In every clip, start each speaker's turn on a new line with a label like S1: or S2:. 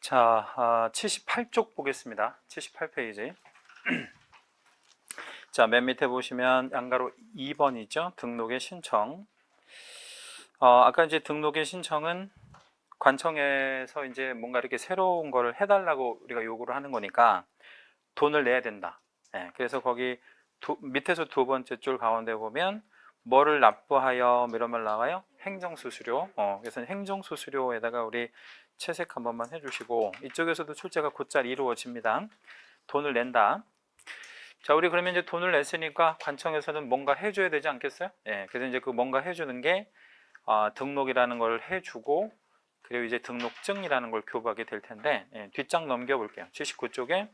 S1: 자, 78쪽 보겠습니다. 78페이지. 자, 맨 밑에 보시면 양가로 2번이죠. 등록의 신청. 아까 이제 등록의 신청은 관청에서 이제 뭔가 이렇게 새로운 거를 해달라고 우리가 요구를 하는 거니까 돈을 내야 된다. 네, 그래서 거기 밑에서 두 번째 줄 가운데 보면 뭐를 납부하여 이런 말 나와요? 행정수수료. 그래서 행정수수료에다가 우리 채색 한 번만 해주시고, 이쪽에서도 출제가 곧잘 이루어집니다. 돈을 낸다. 자, 우리 그러면 이제 돈을 냈으니까 관청에서는 뭔가 해줘야 되지 않겠어요? 예, 그래서 이제 그 뭔가 해주는 게 등록이라는 걸 해주고, 그리고 이제 등록증이라는 걸 교부하게 될 텐데, 예, 뒷장 넘겨볼게요. 79쪽에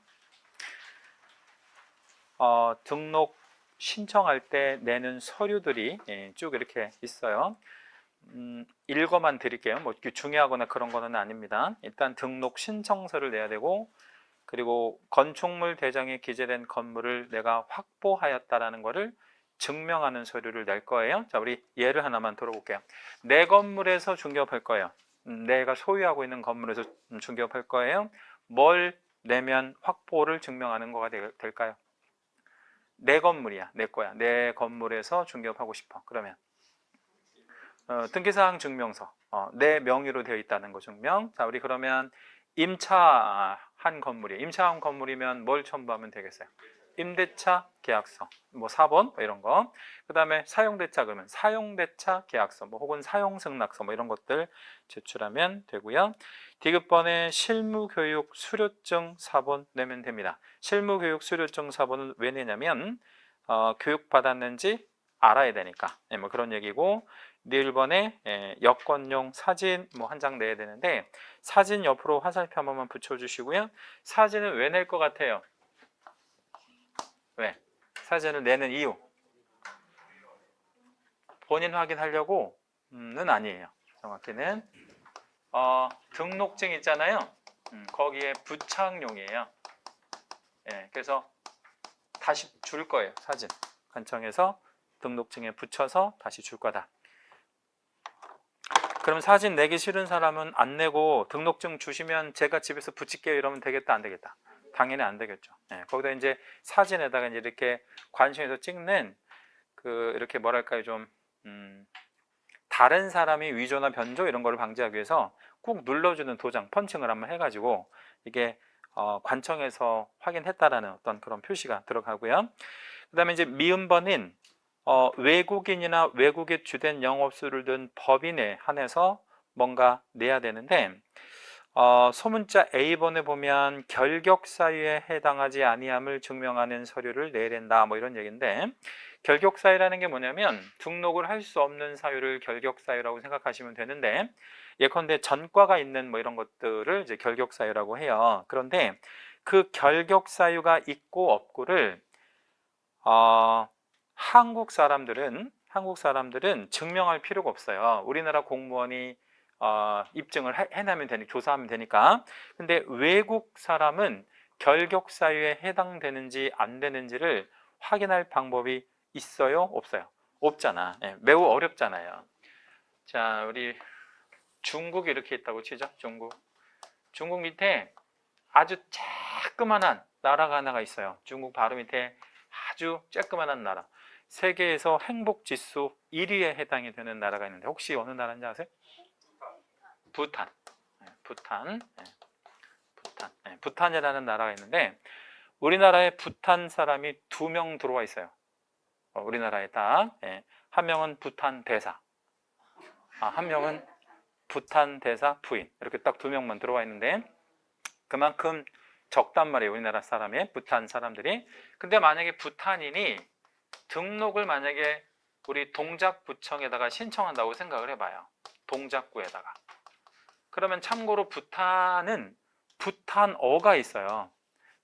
S1: 등록 신청할 때 내는 서류들이 쭉 이렇게 있어요. 읽어만 드릴게요. 뭐 중요하거나 그런 거는 아닙니다. 일단 등록 신청서를 내야 되고, 그리고 건축물 대장에 기재된 건물을 내가 확보하였다라는 것을 증명하는 서류를 낼 거예요. 자, 우리 예를 하나만 들어볼게요. 내 건물에서 중개업할 거예요. 내가 소유하고 있는 건물에서 중개업할 거예요. 뭘 내면 확보를 증명하는 거가 될까요? 내 건물이야, 내 거야. 내 건물에서 중개업하고 싶어. 그러면 등기사항 증명서, 내 명의로 되어 있다는 거 증명. 자, 우리 그러면 임차한 건물이에요. 임차한 건물이면 뭘 첨부하면 되겠어요? 임대차 계약서, 뭐 4번 뭐 이런 거. 그 다음에 사용대차, 그러면 사용대차 계약서, 뭐 혹은 사용승낙서 뭐 이런 것들 제출하면 되고요. 디귿번에 실무교육 수료증 4번 내면 됩니다. 실무교육 수료증 4번은 왜 내냐면 교육받았는지 알아야 되니까, 뭐 그런 얘기고, 1번에 여권용 사진 뭐 한 장 내야 되는데, 사진 옆으로 화살표 한 번만 붙여주시고요. 사진은 왜 낼 것 같아요? 왜? 사진을 내는 이유, 본인 확인하려고는 아니에요. 정확히는 등록증 있잖아요. 거기에 부착용이에요. 그래서 다시 줄 거예요. 사진 관청에서 등록증에 붙여서 다시 줄 거다. 그럼 사진 내기 싫은 사람은 안 내고 등록증 주시면 제가 집에서 붙일게요 이러면 되겠다, 안 되겠다? 당연히 안 되겠죠. 거기다 이제 사진에다가 이제 이렇게 관청에서 찍는 이렇게 뭐랄까요, 좀 다른 사람이 위조나 변조 이런 거를 방지하기 위해서 꾹 눌러주는 도장, 펀칭을 한번 해가지고 이게 관청에서 확인했다라는 어떤 그런 표시가 들어가고요. 그 다음에 이제 미음번인 외국인이나 외국에 주된 영업수를 둔 법인에 한해서 뭔가 내야 되는데, 소문자 A번에 보면 결격사유에 해당하지 아니함을 증명하는 서류를 내야 된다 뭐 이런 얘기인데, 결격사유라는 게 뭐냐면 등록을 할 수 없는 사유를 결격사유라고 생각하시면 되는데, 예컨대 전과가 있는 뭐 이런 것들을 이제 결격사유라고 해요. 그런데 그 결격사유가 있고 없고를 한국 사람들은 증명할 필요가 없어요. 우리나라 공무원이 입증을 해내면 되니까, 조사하면 되니까. 근데 외국 사람은 결격 사유에 해당되는지 안 되는지를 확인할 방법이 있어요? 없어요? 없잖아. 매우 어렵잖아요. 자, 우리 중국이 이렇게 있다고 치죠. 중국 밑에 아주 쬐끄만한 나라가 하나가 있어요. 중국 바로 밑에 아주 쬐끄만한 나라, 세계에서 행복지수 1위에 해당이 되는 나라가 있는데, 혹시 어느 나라인지 아세요? 부탄. 부탄이라는 나라가 있는데, 우리나라에 부탄 사람이 2명 들어와 있어요. 우리나라에 딱. 한 명은 부탄 대사, 한 명은 부탄 대사 부인, 이렇게 딱 2명만 들어와 있는데, 그만큼 적단 말이에요, 우리나라 사람이, 부탄 사람들이. 근데 만약에 부탄인이 등록을 만약에 우리 동작구청에다가 신청한다고 생각을 해봐요. 동작구에다가. 그러면 참고로 부탄은 부탄어가 있어요.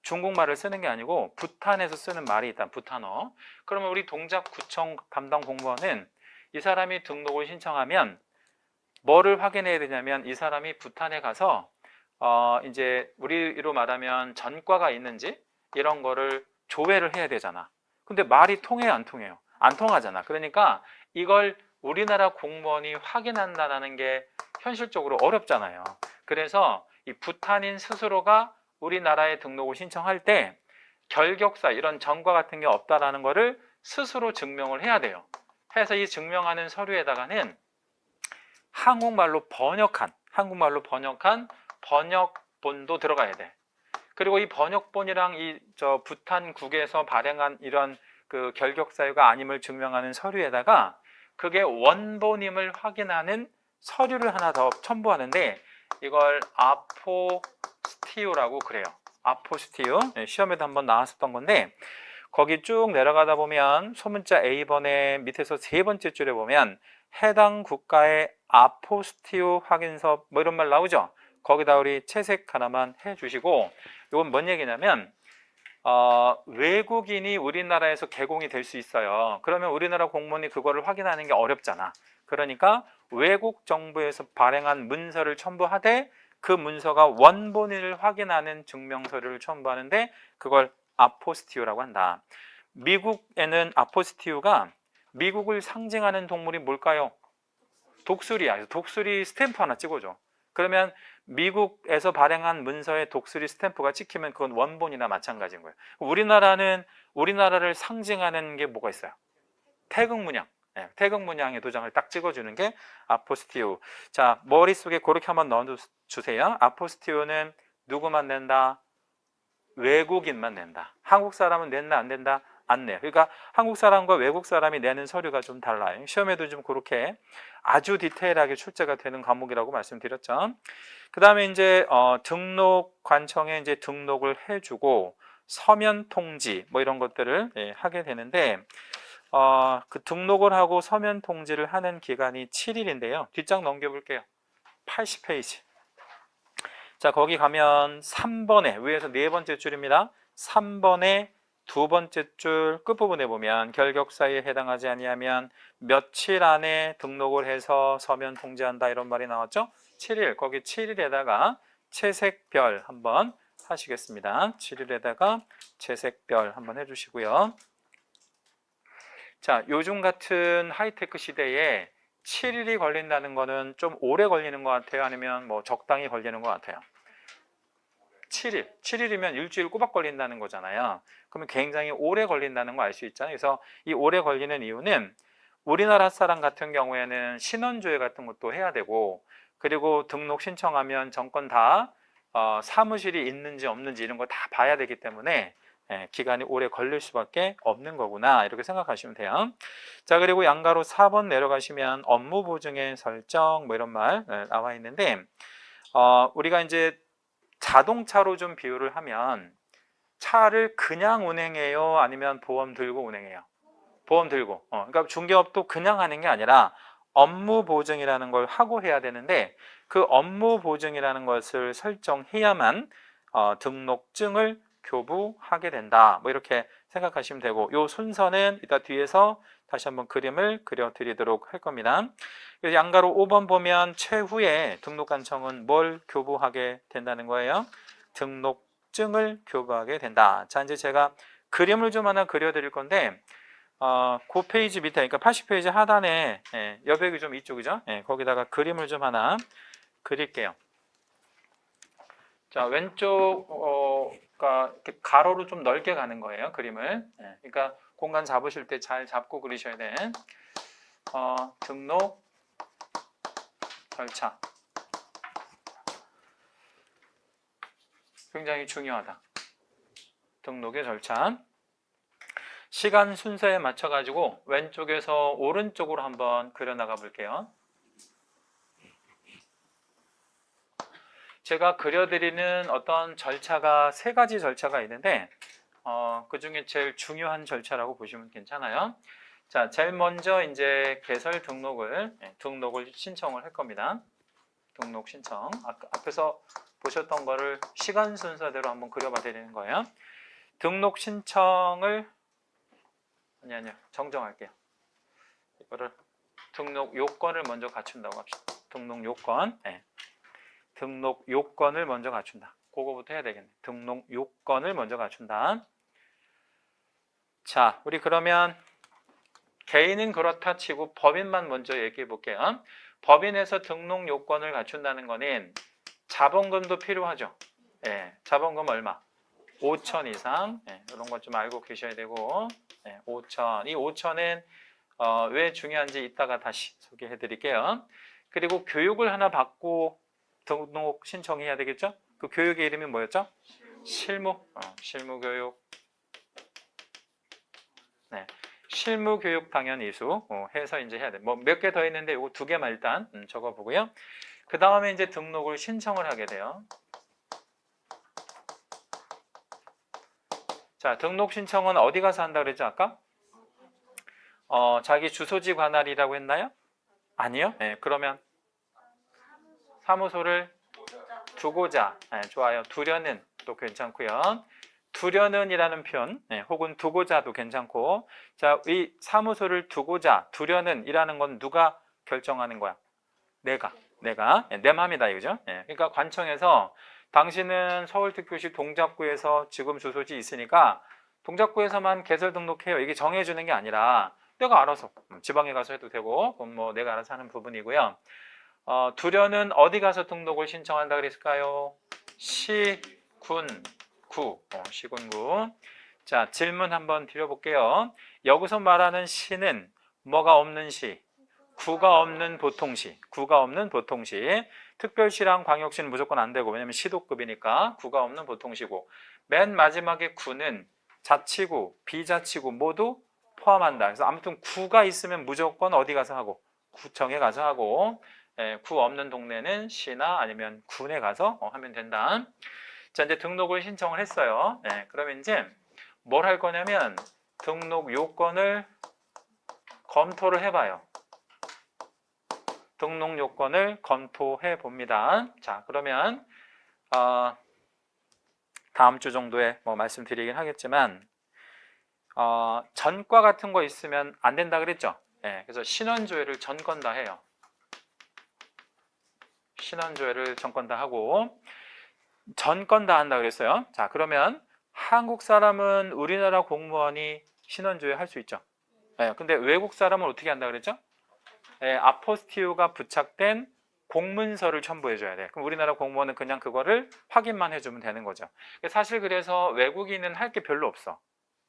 S1: 중국말을 쓰는 게 아니고 부탄에서 쓰는 말이 있다, 부탄어. 그러면 우리 동작구청 담당 공무원은 이 사람이 등록을 신청하면 뭐를 확인해야 되냐면, 이 사람이 부탄에 가서 이제 우리로 말하면 전과가 있는지 이런 거를 조회를 해야 되잖아. 근데 말이 통해요, 안 통해요? 안 통하잖아. 그러니까 이걸 우리나라 공무원이 확인한다는 게 현실적으로 어렵잖아요. 그래서 이 부탄인 스스로가 우리나라에 등록을 신청할 때 결격사 이런 전과 같은 게 없다라는 거를 스스로 증명을 해야 돼요. 해서 이 증명하는 서류에다가는 한국말로 번역한 번역본도 들어가야 돼. 그리고 이 번역본이랑 이 부탄국에서 발행한 이런 그 결격 사유가 아님을 증명하는 서류에다가 그게 원본임을 확인하는 서류를 하나 더 첨부하는데 이걸 아포스티오라고 그래요. 아포스티오. 시험에도 한번 나왔었던 건데 거기 쭉 내려가다 보면 소문자 A번의 밑에서 세 번째 줄에 보면 해당 국가의 아포스티오 확인서 뭐 이런 말 나오죠. 거기다 우리 채색 하나만 해주시고 이건 뭔 얘기냐면 외국인이 우리나라에서 개공이 될 수 있어요. 그러면 우리나라 공무원이 그거를 확인하는 게 어렵잖아. 그러니까 외국 정부에서 발행한 문서를 첨부하되 그 문서가 원본인을 확인하는 증명서류를 첨부하는데 그걸 아포스티오라고 한다. 미국에는 아포스티오가 미국을 상징하는 동물이 뭘까요? 독수리야. 그래서 독수리 스탬프 하나 찍어줘. 그러면 미국에서 발행한 문서에 독수리 스탬프가 찍히면 그건 원본이나 마찬가지인 거예요. 우리나라를 상징하는 게 뭐가 있어요? 태극문양. 네, 태극문양의 도장을 딱 찍어주는 게 아포스티오. 자, 머릿속에 그렇게 한번 넣어주세요. 아포스티오는 누구만 낸다? 외국인만 낸다. 한국 사람은 낸다 안 낸다? 안 내요. 그러니까 한국 사람과 외국 사람이 내는 서류가 좀 달라요. 시험에도 좀 그렇게 아주 디테일하게 출제가 되는 과목이라고 말씀드렸죠. 그 다음에 이제 등록 관청에 이제 등록을 해주고 서면 통지 뭐 이런 것들을 하게 되는데 그 등록을 하고 서면 통지를 하는 기간이 7일인데요. 뒷장 넘겨볼게요. 80페이지. 자, 거기 가면 3번에 위에서 네 번째 줄입니다. 3번에 두 번째 줄 끝부분에 보면 결격사유에 해당하지 아니하면 며칠 안에 등록을 해서 서면 통지한다 이런 말이 나왔죠. 7일 거기 7일에다가 채색별 한번 하시겠습니다. 7일에다가 채색별 한번 해주시고요. 자, 요즘 같은 하이테크 시대에 7일이 걸린다는 거는 좀 오래 걸리는 것 같아요? 아니면 뭐 적당히 걸리는 것 같아요? 7일이면 일주일 꼬박 걸린다는 거잖아요. 그러면 굉장히 오래 걸린다는 거 알 수 있잖아요. 그래서 이 오래 걸리는 이유는 우리나라 사람 같은 경우에는 신원조회 같은 것도 해야 되고 그리고 등록 신청하면 정권 다 사무실이 있는지 없는지 이런 거 다 봐야 되기 때문에 기간이 오래 걸릴 수밖에 없는 거구나 이렇게 생각하시면 돼요. 자, 그리고 양가로 4번 내려가시면 업무 보증의 설정 뭐 이런 말 나와 있는데 우리가 이제 자동차로 좀 비유를 하면 차를 그냥 운행해요? 아니면 보험 들고 운행해요? 보험 들고. 그러니까 중개업도 그냥 하는 게 아니라 업무 보증이라는 걸 하고 해야 되는데 그 업무 보증이라는 것을 설정해야만 등록증을 교부하게 된다. 뭐 이렇게 생각하시면 되고 이 순서는 이따 뒤에서 다시 한번 그림을 그려드리도록 할 겁니다. 그래서 양가로 5번 보면 최후에 등록관청은 뭘 교부하게 된다는 거예요? 등록증을 교부하게 된다. 자, 이제 제가 그림을 좀 하나 그려드릴 건데 그 페이지 밑에, 그러니까 80페이지 하단에 여백이 좀 이쪽이죠? 거기다가 그림을 좀 하나 그릴게요. 자, 왼쪽 이렇게 가로로 좀 넓게 가는 거예요, 그림을. 그러니까 공간 잡으실 때 잘 잡고 그리셔야 돼. 등록 절차 굉장히 중요하다. 등록의 절차. 시간 순서에 맞춰 가지고 왼쪽에서 오른쪽으로 한번 그려나가 볼게요. 제가 그려드리는 어떤 절차가 세 가지 절차가 있는데 그 중에 제일 중요한 절차라고 보시면 괜찮아요. 자, 제일 먼저 이제 개설 등록을 신청을 할 겁니다. 등록 신청. 앞에서 보셨던 거를 시간 순서대로 한번 그려봐 드리는 거예요. 등록 신청을 아니요 정정할게요. 이거를 등록 요건을 먼저 갖춘다고 합시다. 등록 요건. 등록 요건을 먼저 갖춘다. 그거부터 해야 되겠네. 등록 요건을 먼저 갖춘다. 자, 우리 그러면 개인은 그렇다 치고 법인만 먼저 얘기해 볼게요. 법인에서 등록 요건을 갖춘다는 거는 자본금도 필요하죠. 예, 자본금 얼마? 5천 이상. 예, 이런 것 좀 알고 계셔야 되고, 예, 5천. 이 5천은 왜 중요한지 이따가 다시 소개해 드릴게요. 그리고 교육을 하나 받고 등록 신청해야 되겠죠? 그 교육의 이름이 뭐였죠? 실무. 실무 교육. 네. 실무 교육 당연 이수 해서 이제 해야 돼. 뭐 몇 개 더 있는데 이거 두 개만 일단 적어 보고요. 그 다음에 이제 등록을 신청을 하게 돼요. 자, 등록 신청은 어디 가서 한다 그랬죠, 아까? 자기 주소지 관할이라고 했나요? 아니요? 네, 그러면 사무소를 두고자. 네, 좋아요. 두려는 또 괜찮고요. 두려는 이라는 표현, 네, 혹은 두고자도 괜찮고. 자, 이 사무소를 두고자, 두려는 이라는 건 누가 결정하는 거야? 내가. 내 맘이다 이거죠. 네, 그러니까 관청에서 당신은 서울특별시 동작구에서 지금 주소지 있으니까 동작구에서만 개설 등록해요. 이게 정해주는 게 아니라 내가 알아서 지방에 가서 해도 되고, 그건 뭐 내가 알아서 하는 부분이고요. 두려는 어디 가서 등록을 신청한다 그랬을까요? 시, 군, 구. 시군구. 자, 질문 한번 드려볼게요. 여기서 말하는 시는 뭐가 없는 시? 구가 없는 보통시. 구가 없는 보통시. 특별시랑 광역시는 무조건 안 되고, 왜냐면 시도급이니까 구가 없는 보통시고, 맨 마지막에 구는 자치구, 비자치구 모두 포함한다. 그래서 아무튼 구가 있으면 무조건 어디 가서 하고? 구청에 가서 하고, 구 없는 동네는 시나 아니면 군에 가서 하면 된다. 자, 이제 등록을 신청을 했어요. 그러면 이제 뭘 할 거냐면 등록 요건을 검토를 해봐요. 등록 요건을 검토해 봅니다. 자, 그러면 다음 주 정도에 뭐 말씀드리긴 하겠지만 전과 같은 거 있으면 안 된다 그랬죠. 그래서 신원조회를 전권 다 해요. 신원조회를 전권 다 하고 전권 다 한다 그랬어요. 자, 그러면 한국 사람은 우리나라 공무원이 신원조회 할 수 있죠. 근데 외국 사람은 어떻게 한다 그랬죠? 아포스티오가 부착된 공문서를 첨부해 줘야 돼. 그럼 우리나라 공무원은 그냥 그거를 확인만 해주면 되는 거죠. 사실 그래서 외국인은 할 게 별로 없어.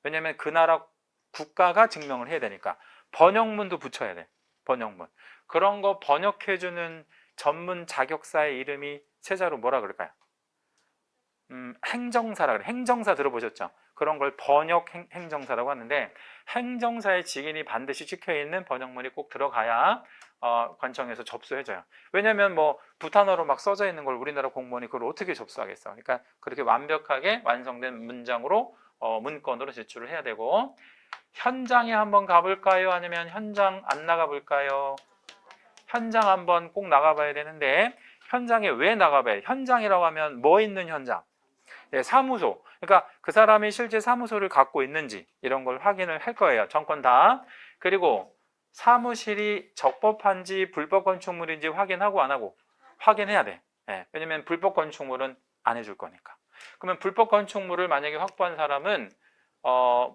S1: 왜냐면 그 나라 국가가 증명을 해야 되니까. 번역문도 붙여야 돼. 번역문. 그런 거 번역해주는 전문 자격사의 이름이 세자로 뭐라 그럴까요? 행정사라 그래. 행정사 들어보셨죠? 그런 걸 번역 행정사라고 하는데, 행정사의 직인이 반드시 찍혀있는 번역문이 꼭 들어가야 관청에서 접수해줘요. 왜냐면 뭐 부탄어로 막 써져 있는 걸 우리나라 공무원이 그걸 어떻게 접수하겠어. 그러니까 그렇게 완벽하게 완성된 문장으로 문건으로 제출을 해야 되고, 현장에 한번 가볼까요? 아니면 현장 안 나가볼까요? 현장 한번 꼭 나가봐야 되는데, 현장에 왜 나가봐야 돼? 현장이라고 하면 뭐 있는 현장? 사무소. 그러니까 그 사람이 실제 사무소를 갖고 있는지 이런 걸 확인을 할 거예요. 정권 다. 그리고 사무실이 적법한지 불법 건축물인지 확인하고 안 하고? 확인해야 돼. 왜냐면 불법 건축물은 안 해줄 거니까. 그러면 불법 건축물을 만약에 확보한 사람은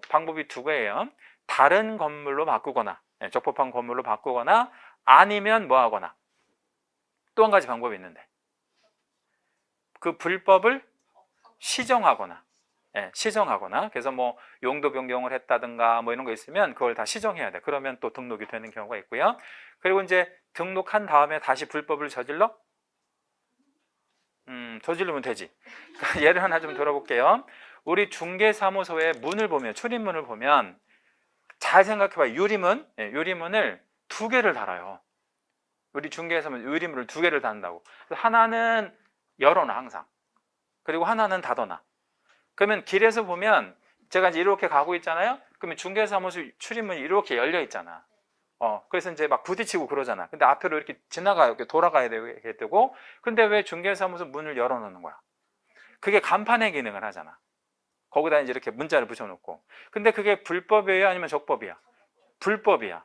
S1: 방법이 두 개예요. 다른 건물로 바꾸거나, 적법한 건물로 바꾸거나, 아니면 뭐 하거나. 또 한 가지 방법이 있는데, 그 불법을 시정하거나, 시정하거나. 그래서 뭐 용도 변경을 했다든가 뭐 이런 거 있으면 그걸 다 시정해야 돼. 그러면 또 등록이 되는 경우가 있고요. 그리고 이제 등록한 다음에 다시 불법을 저질러? 저지르면 되지. 예를 하나 좀 들어볼게요. 우리 중개사무소의 문을 보면, 출입문을 보면 잘 생각해봐요. 유리문, 유리문을 두 개를 달아요. 우리 중개사무소 유리문을 두 개를 단다고. 하나는 열어놔 항상. 그리고 하나는 닫아놔. 그러면 길에서 보면 제가 이제 이렇게 가고 있잖아요. 그러면 중개사무소 출입문이 이렇게 열려 있잖아. 그래서 이제 막 부딪히고 그러잖아. 근데 앞으로 이렇게 지나가요. 이렇게 돌아가야 되고. 근데 왜 중개사무소 문을 열어놓는 거야? 그게 간판의 기능을 하잖아. 거기다 이제 이렇게 문자를 붙여놓고. 근데 그게 불법이에요? 아니면 적법이야? 불법이야.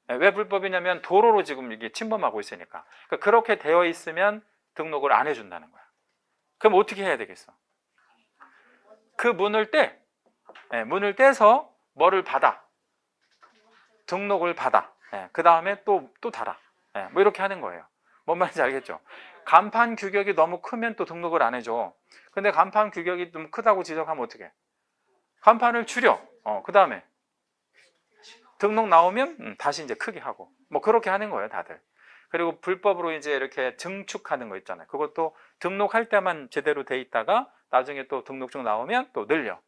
S1: 왜 불법이냐면 도로로 지금 이게 침범하고 있으니까. 그러니까 그렇게 되어 있으면 등록을 안 해준다는 거야. 그럼 어떻게 해야 되겠어? 그 문을 문을 떼서 뭐를 받아? 등록을 받아. 그 다음에 또 달아. 뭐 이렇게 하는 거예요. 뭔 말인지 알겠죠? 간판 규격이 너무 크면 또 등록을 안 해줘. 근데 간판 규격이 좀 크다고 지적하면 어떻게? 간판을 줄여. 그 다음에 등록 나오면 다시 이제 크게 하고 뭐 그렇게 하는 거예요, 다들. 그리고 불법으로 이제 이렇게 증축하는 거 있잖아요. 그것도 등록할 때만 제대로 돼 있다가 나중에 또 등록증 나오면 또 늘려.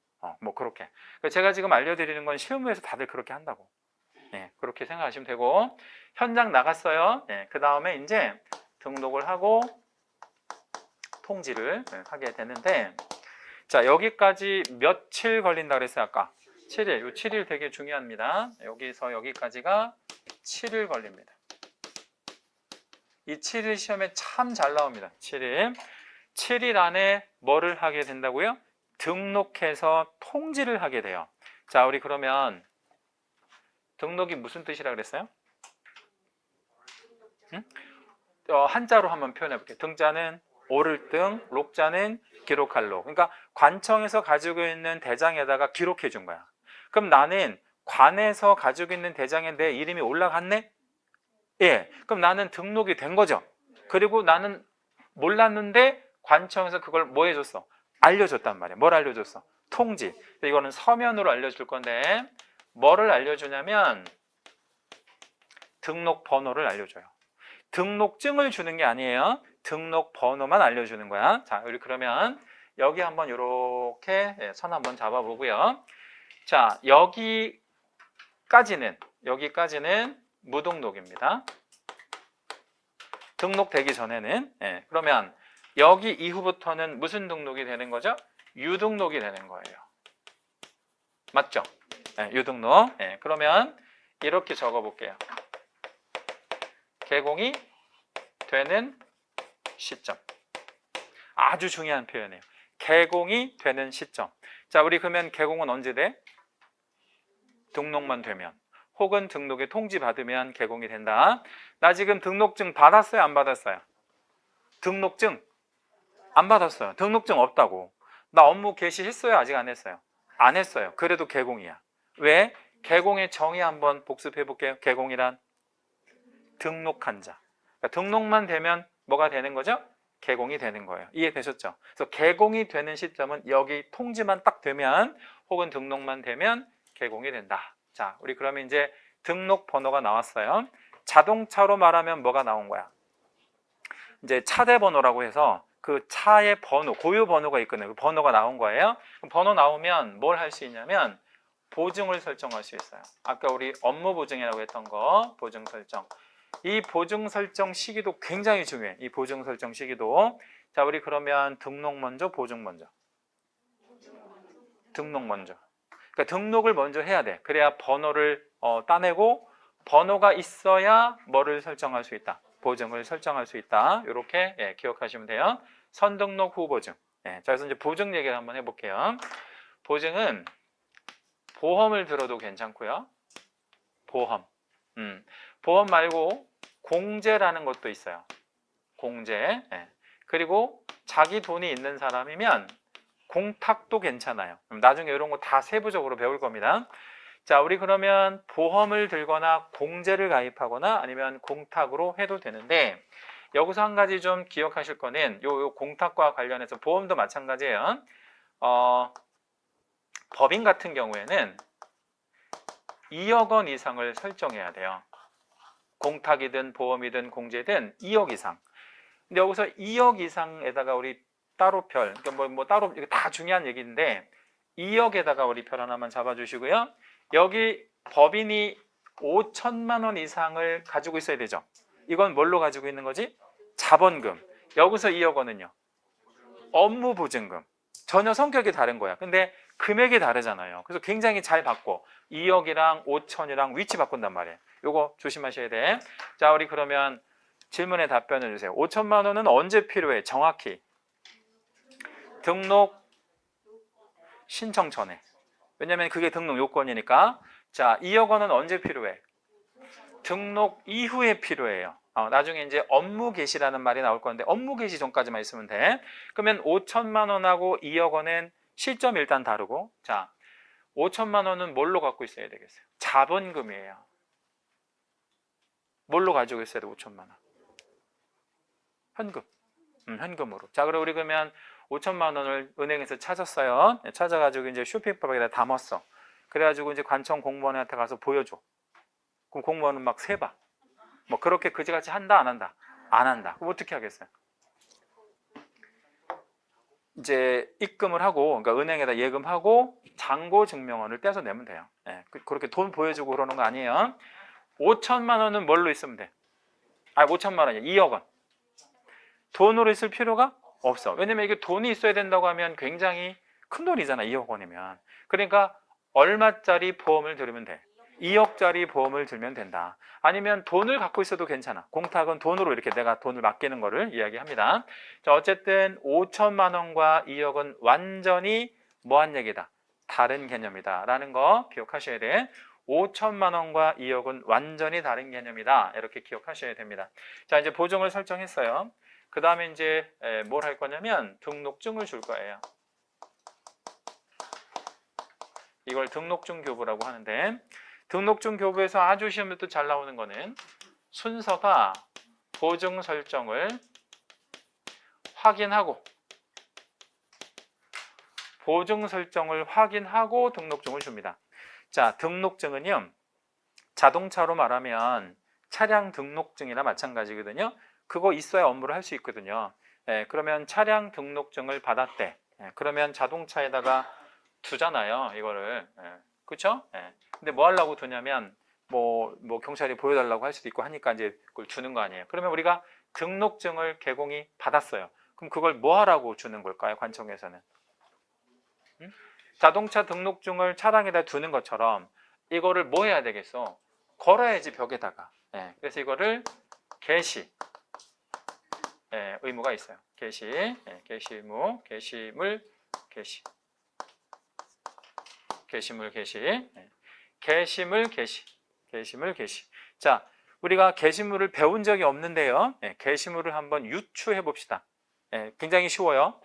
S1: 뭐 그렇게. 제가 지금 알려드리는 건 실무에서 다들 그렇게 한다고. 네, 그렇게 생각하시면 되고, 현장 나갔어요. 네, 그 다음에 이제 등록을 하고 통지를 하게 되는데, 자, 여기까지 며칠 걸린다 그랬어요, 아까? 7일. 요 7일 되게 중요합니다. 여기서 여기까지가 7일 걸립니다. 이 7일 시험에 참 잘 나옵니다. 7일. 7일 안에 뭐를 하게 된다고요? 등록해서 통지를 하게 돼요. 자, 우리 그러면 등록이 무슨 뜻이라 그랬어요? 응? 한자로 한번 표현해 볼게요. 등자는 오를 등, 록자는 기록할 록. 그러니까 관청에서 가지고 있는 대장에다가 기록해 준 거야. 그럼 나는 관에서 가지고 있는 대장에 내 이름이 올라갔네? 예. 그럼 나는 등록이 된 거죠. 그리고 나는 몰랐는데 관청에서 그걸 뭐 해줬어? 알려줬단 말이야. 뭘 알려줬어? 통지. 이거는 서면으로 알려줄 건데 뭐를 알려주냐면 등록 번호를 알려줘요. 등록증을 주는 게 아니에요. 등록 번호만 알려주는 거야. 자, 우리 그러면 여기 한번 이렇게 선 한번 잡아보고요. 자, 여기까지는 무등록입니다. 등록되기 전에는. 그러면 여기 이후부터는 무슨 등록이 되는 거죠? 유등록이 되는 거예요. 맞죠? 유등록. 그러면 이렇게 적어볼게요. 개공이 되는 시점. 아주 중요한 표현이에요. 개공이 되는 시점. 자, 우리 그러면 개공은 언제 돼? 등록만 되면. 혹은 등록에 통지 받으면 개공이 된다. 나 지금 등록증 받았어요? 안 받았어요? 등록증 안 받았어요. 등록증 없다고. 나 업무 개시했어요? 아직 안 했어요? 안 했어요. 그래도 개공이야. 왜? 개공의 정의 한번 복습해 볼게요. 개공이란 등록한 자. 그러니까 등록만 되면 뭐가 되는 거죠? 개공이 되는 거예요. 이해되셨죠? 그래서 개공이 되는 시점은 여기 통지만 딱 되면 혹은 등록만 되면 개공이 된다. 자, 우리 그러면 이제 등록 번호가 나왔어요. 자동차로 말하면 뭐가 나온 거야? 이제 차대 번호라고 해서 그 차의 번호, 고유 번호가 있거든요. 그 번호가 나온 거예요. 그럼 번호 나오면 뭘 할 수 있냐면 보증을 설정할 수 있어요. 아까 우리 업무 보증이라고 했던 거, 보증 설정. 이 보증 설정 시기도 굉장히 중요해. 이 보증 설정 시기도. 자, 우리 그러면 등록 먼저, 보증 먼저. 등록 먼저. 그러니까 등록을 먼저 해야 돼. 그래야 번호를 따내고 번호가 있어야 뭐를 설정할 수 있다. 보증을 설정할 수 있다. 이렇게 기억하시면 돼요. 선등록 후 보증. 자, 그래서 이제 보증 얘기를 한번 해볼게요. 보증은 보험을 들어도 괜찮고요. 보험. 보험 말고 공제라는 것도 있어요. 공제. 그리고 자기 돈이 있는 사람이면 공탁도 괜찮아요. 나중에 이런 거 다 세부적으로 배울 겁니다. 자, 우리 그러면 보험을 들거나 공제를 가입하거나 아니면 공탁으로 해도 되는데 여기서 한 가지 좀 기억하실 거는 요 공탁과 관련해서 보험도 마찬가지예요. 법인 같은 경우에는 2억 원 이상을 설정해야 돼요. 공탁이든 보험이든 공제든 2억 이상. 근데 여기서 2억 이상에다가 우리 따로 별, 그러니까 뭐 따로 이거 다 중요한 얘기인데 2억에다가 우리 별 하나만 잡아주시고요. 여기 법인이 5천만 원 이상을 가지고 있어야 되죠. 이건 뭘로 가지고 있는 거지? 자본금. 여기서 2억 원은요. 업무 보증금. 전혀 성격이 다른 거야. 근데 금액이 다르잖아요. 그래서 굉장히 잘 바꿔. 2억이랑 5천이랑 위치 바꾼단 말이에요. 요거 조심하셔야 돼. 자, 우리 그러면 질문에 답변을 주세요. 5천만 원은 언제 필요해? 정확히. 등록 신청 전에. 왜냐면 그게 등록 요건이니까. 자, 2억 원은 언제 필요해? 등록 이후에 필요해요. 나중에 이제 업무 개시라는 말이 나올 건데 업무 개시 전까지만 있으면 돼. 그러면 5천만 원하고 2억 원은 시점이 일단 다르고, 자, 5천만 원은 뭘로 갖고 있어야 되겠어요? 자본금이에요. 뭘로 가지고 있어야 돼? 5천만 원. 현금. 현금으로. 자, 그럼 우리 그러면 5천만 원을 은행에서 찾았어요. 찾아가지고 이제 쇼핑백에다 담았어. 그래가지고 이제 관청 공무원한테 가서 보여줘. 그럼 공무원은 막 세봐. 뭐 그렇게 그지같이 한다, 안 한다? 안 한다. 그럼 어떻게 하겠어요? 이제 입금을 하고, 그러니까 은행에다 예금하고 잔고 증명원을 떼서 내면 돼요. 예, 그렇게 돈 보여주고 그러는 거 아니에요. 5천만 원은 뭘로 있으면 돼? 5천만 원이야. 2억 원. 돈으로 있을 필요가 없어. 왜냐면 이게 돈이 있어야 된다고 하면 굉장히 큰 돈이잖아. 2억 원이면. 그러니까 얼마짜리 보험을 들으면 돼? 2억짜리 보험을 들면 된다. 아니면 돈을 갖고 있어도 괜찮아. 공탁은 돈으로 이렇게 내가 돈을 맡기는 거를 이야기합니다. 자, 어쨌든 5천만 원과 2억은 완전히 뭐한 얘기다? 다른 개념이다 라는 거 기억하셔야 돼. 5천만 원과 2억은 완전히 다른 개념이다. 이렇게 기억하셔야 됩니다. 자, 이제 보증을 설정했어요. 그 다음에 이제 뭘 할 거냐면 등록증을 줄 거예요. 이걸 등록증 교부라고 하는데, 등록증 교부에서 아주 시험에 또 잘 나오는 거는 순서가 보증 설정을 확인하고 등록증을 줍니다. 자, 등록증은요, 자동차로 말하면 차량 등록증이나 마찬가지거든요. 그거 있어야 업무를 할 수 있거든요. 그러면 차량 등록증을 받았대. 그러면 자동차에다가 두잖아요, 이거를. 그렇죠? 근데 뭐 하려고 두냐면 뭐 경찰이 보여달라고 할 수도 있고 하니까 이제 그걸 주는 거 아니에요. 그러면 우리가 등록증을 개공이 받았어요. 그럼 그걸 뭐 하라고 주는 걸까요, 관청에서는? 자동차 등록증을 차량에다 두는 것처럼 이거를 뭐 해야 되겠어? 걸어야지, 벽에다가. 그래서 이거를 게시, 의무가 있어요. 게시, 게시 의무, 게시물, 게시, 게시물, 게시, 게시물, 게시, 게시물, 게시. 자, 우리가 게시물을 배운 적이 없는데요. 게시물을 한번 유추해 봅시다. 굉장히 쉬워요.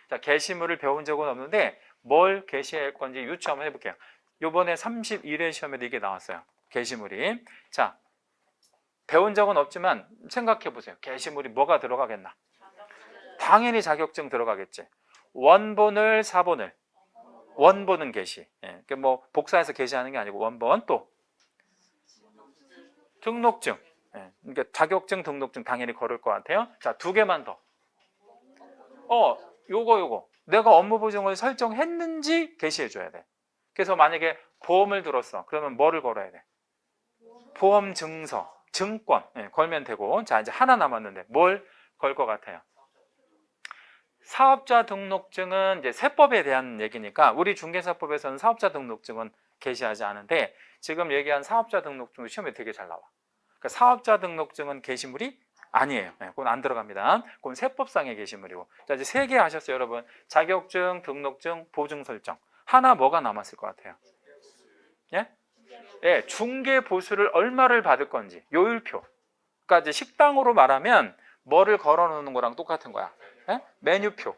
S1: 자, 게시물을 배운 적은 없는데 뭘 게시할 건지 유추 한번 해볼게요. 요번에 31회 시험에도 이게 나왔어요. 게시물이. 자, 배운 적은 없지만 생각해 보세요. 게시물이 뭐가 들어가겠나? 당연히 자격증 들어가겠지. 원본을, 사본을. 원본은 게시. 그러니까 뭐 복사해서 게시하는 게 아니고 원본, 또 등록증. 그러니까 자격증, 등록증 당연히 걸을 것 같아요. 자, 두 개만 더. 요거. 내가 업무 보증을 설정했는지 게시해 줘야 돼. 그래서 만약에 보험을 들었어. 그러면 뭐를 걸어야 돼? 보험 증서, 증권 걸면 되고. 자, 이제 하나 남았는데 뭘 걸 것 같아요? 사업자 등록증은 이제 세법에 대한 얘기니까 우리 중개사법에서는 사업자 등록증은 게시하지 않은데, 지금 얘기한 사업자 등록증은 시험에 되게 잘 나와. 그러니까 사업자 등록증은 게시물이 아니에요. 그건 안 들어갑니다. 그건 세법상의 게시물이고. 자, 이제 3개 하셨어요, 여러분. 자격증, 등록증, 보증 설정. 하나 뭐가 남았을 것 같아요? 중개 보수를 얼마를 받을 건지, 요율표. 그러니까 이제 식당으로 말하면 뭐를 걸어 놓는 거랑 똑같은 거야. 메뉴표.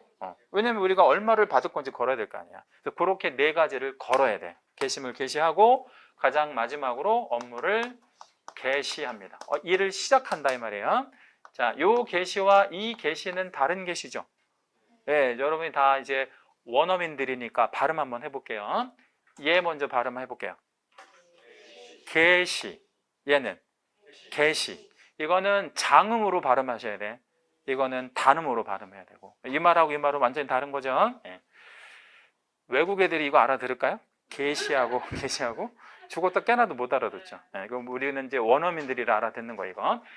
S1: 왜냐면 우리가 얼마를 받을 건지 걸어야 될 거 아니야. 그래서 그렇게 4가지를 걸어야 돼. 게시물 게시하고 가장 마지막으로 업무를 게시합니다. 일을 시작한다 이 말이에요. 자, 요 게시와 이 게시는 다른 게시죠. 여러분이 다 이제 원어민들이니까 발음 한번 해볼게요. 얘 먼저 발음 해볼게요. 게시. 얘는 게시. 이거는 장음으로 발음하셔야 돼. 이거는 단음으로 발음해야 되고. 이 말하고 이 말은 완전히 다른 거죠. 외국 애들이 이거 알아들을까요? 게시하고 게시하고 죽었다 깨나도 못 알아듣죠. 그럼 우리는 이제 원어민들이라 알아듣는 거.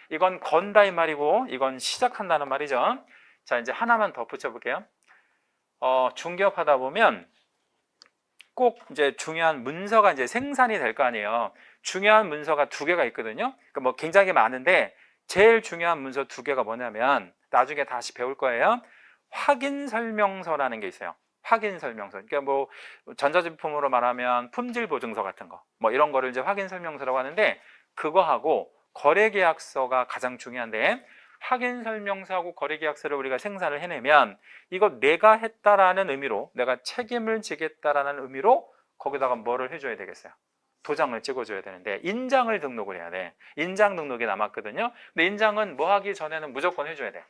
S1: 이건 건다 이 말이고, 이건 시작한다는 말이죠. 자, 이제 하나만 더 붙여볼게요. 중개업하다 보면 꼭 이제 중요한 문서가 이제 생산이 될 거 아니에요. 중요한 문서가 2개가 있거든요. 그러니까 뭐 굉장히 많은데 제일 중요한 문서 2개가 뭐냐면, 나중에 다시 배울 거예요. 확인 설명서라는 게 있어요. 확인 설명서. 그러니까 뭐 전자제품으로 말하면 품질 보증서 같은 거, 뭐 이런 거를 이제 확인 설명서라고 하는데, 그거하고 거래계약서가 가장 중요한데, 확인 설명서하고 거래계약서를 우리가 생산을 해내면 이거 내가 했다라는 의미로, 내가 책임을 지겠다라는 의미로 거기다가 뭐를 해줘야 되겠어요? 도장을 찍어줘야 되는데, 인장을 등록을 해야 돼. 인장 등록이 남았거든요. 근데 인장은 뭐 하기 전에는 무조건 해줘야 돼?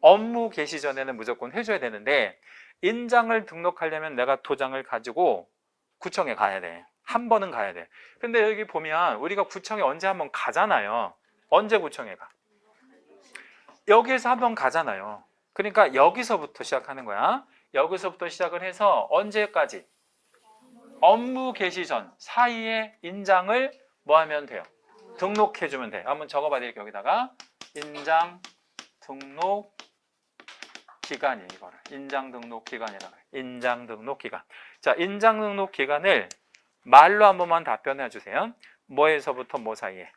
S1: 업무 개시 전에는 무조건 해줘야 되는데 인장을 등록하려면 내가 도장을 가지고 구청에 가야 돼. 한 번은 가야 돼. 근데 여기 보면 우리가 구청에 언제 한번 가잖아요. 언제 구청에 가? 여기에서 한번 가잖아요. 그러니까 여기서부터 시작하는 거야. 여기서부터 시작을 해서 언제까지? 업무 개시 전 사이에 인장을 뭐 하면 돼요? 등록해주면 돼. 한번 적어봐 드릴게요. 여기다가 인장 등록 기간이 이거를 인장 등록 기간이라고 해요. 인장 등록 기간. 자, 인장 등록 기간을 말로 한 번만 답변해 주세요. 뭐에서부터 뭐 사이에?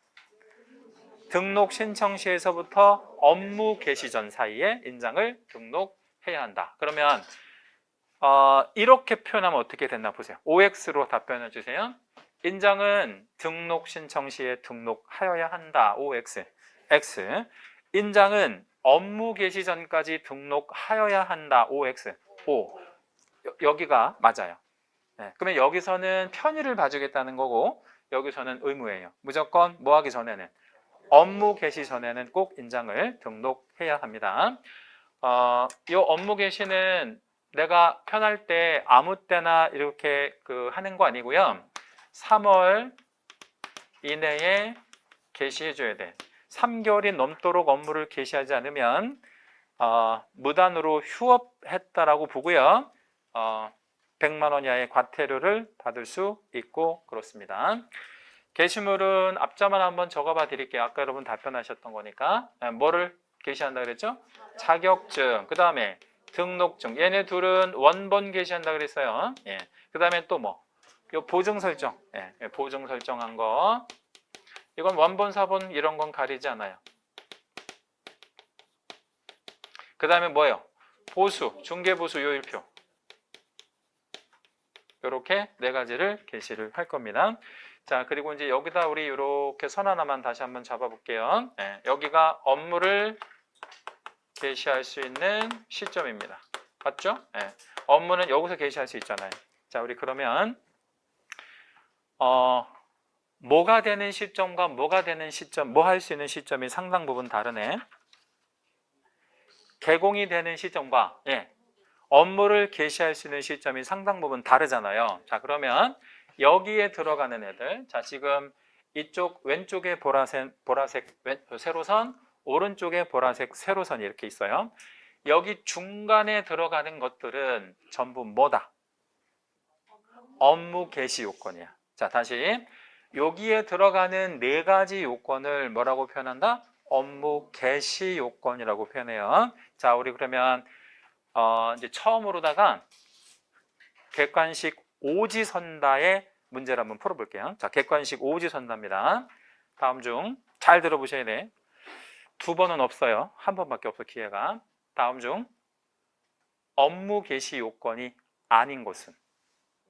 S1: 등록 신청 시에서부터 업무 개시 전 사이에 인장을 등록해야 한다. 그러면 이렇게 표현하면 어떻게 됐나 보세요. OX로 답변해 주세요. 인장은 등록 신청 시에 등록하여야 한다. OX. X. 인장은 업무 개시 전까지 등록하여야 한다. OX. O. 여기가 맞아요. 네. 그러면 여기서는 편의를 봐주겠다는 거고 여기서는 의무예요. 무조건 뭐 하기 전에는 업무 개시 전에는 꼭 인장을 등록해야 합니다. 이 업무 개시는 내가 편할 때 아무 때나 이렇게 하는 거 아니고요. 3월 이내에 개시해 줘야 돼. 3개월이 넘도록 업무를 개시하지 않으면 무단으로 휴업했다라고 보고요. 100만 원 이하의 과태료를 받을 수 있고 그렇습니다. 게시물은 앞자만 한번 적어봐 드릴게요. 아까 여러분 답변하셨던 거니까. 뭐를 게시한다 그랬죠? 자격증, 그 다음에 등록증. 얘네 둘은 원본 게시한다 그랬어요. 예. 그 다음에 또 뭐? 요 보증 설정. 예. 보증 설정한 거. 이건 원본, 사본 이런 건 가리지 않아요. 그 다음에 뭐예요? 보수, 중개보수 요일표. 이렇게 네 가지를 게시를 할 겁니다. 자, 그리고 이제 여기다 우리 이렇게 선 하나만 다시 한번 잡아볼게요. 네, 여기가 업무를 게시할 수 있는 시점입니다. 맞죠? 네, 업무는 여기서 게시할 수 있잖아요. 자, 우리 그러면 뭐가 되는 시점과 뭐가 되는 시점, 뭐 할 수 있는 시점이 상당 부분 다르네. 개공이 되는 시점과 업무를 게시할 수 있는 시점이 상당 부분 다르잖아요. 자, 그러면 여기에 들어가는 애들, 자, 지금 이쪽 왼쪽에 보라색 세로선, 오른쪽에 보라색 세로선이 이렇게 있어요. 여기 중간에 들어가는 것들은 전부 뭐다? 업무 개시 요건이야. 자, 다시 여기에 들어가는 네 가지 요건을 뭐라고 표현한다? 업무 개시 요건이라고 표현해요. 자, 우리 그러면 이제 처음으로다가 객관식 오지선다의 문제를 한번 풀어볼게요. 자, 객관식 오지선다입니다. 다음 중 잘 들어보셔야 돼. 두 번은 없어요. 한 번밖에 없어 기회가. 다음 중 업무 개시 요건이 아닌 것은?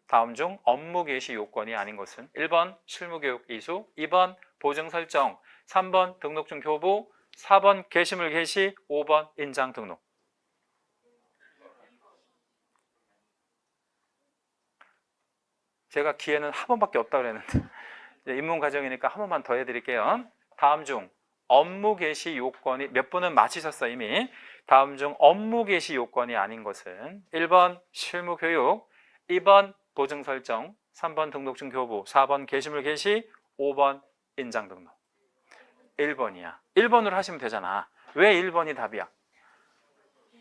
S1: 다음 중 업무 개시 요건이 아닌 것은? 1번 실무교육 이수, 2번 보증 설정, 3번 등록증 교부, 4번 게시물 게시, 5번 인장 등록. 제가 기회는 한 번밖에 없다고 그랬는데 입문 과정이니까 한 번만 더 해드릴게요. 다음 중 업무 개시 요건이 몇 분은 맞히셨어요 이미. 다음 중 업무 개시 요건이 아닌 것은 1번 실무교육, 2번 보증 설정, 3번 등록증 교부, 4번 게시물 게시, 5번 인장 등록. 1번이야. 1번으로 하시면 되잖아. 왜 1번이 답이야?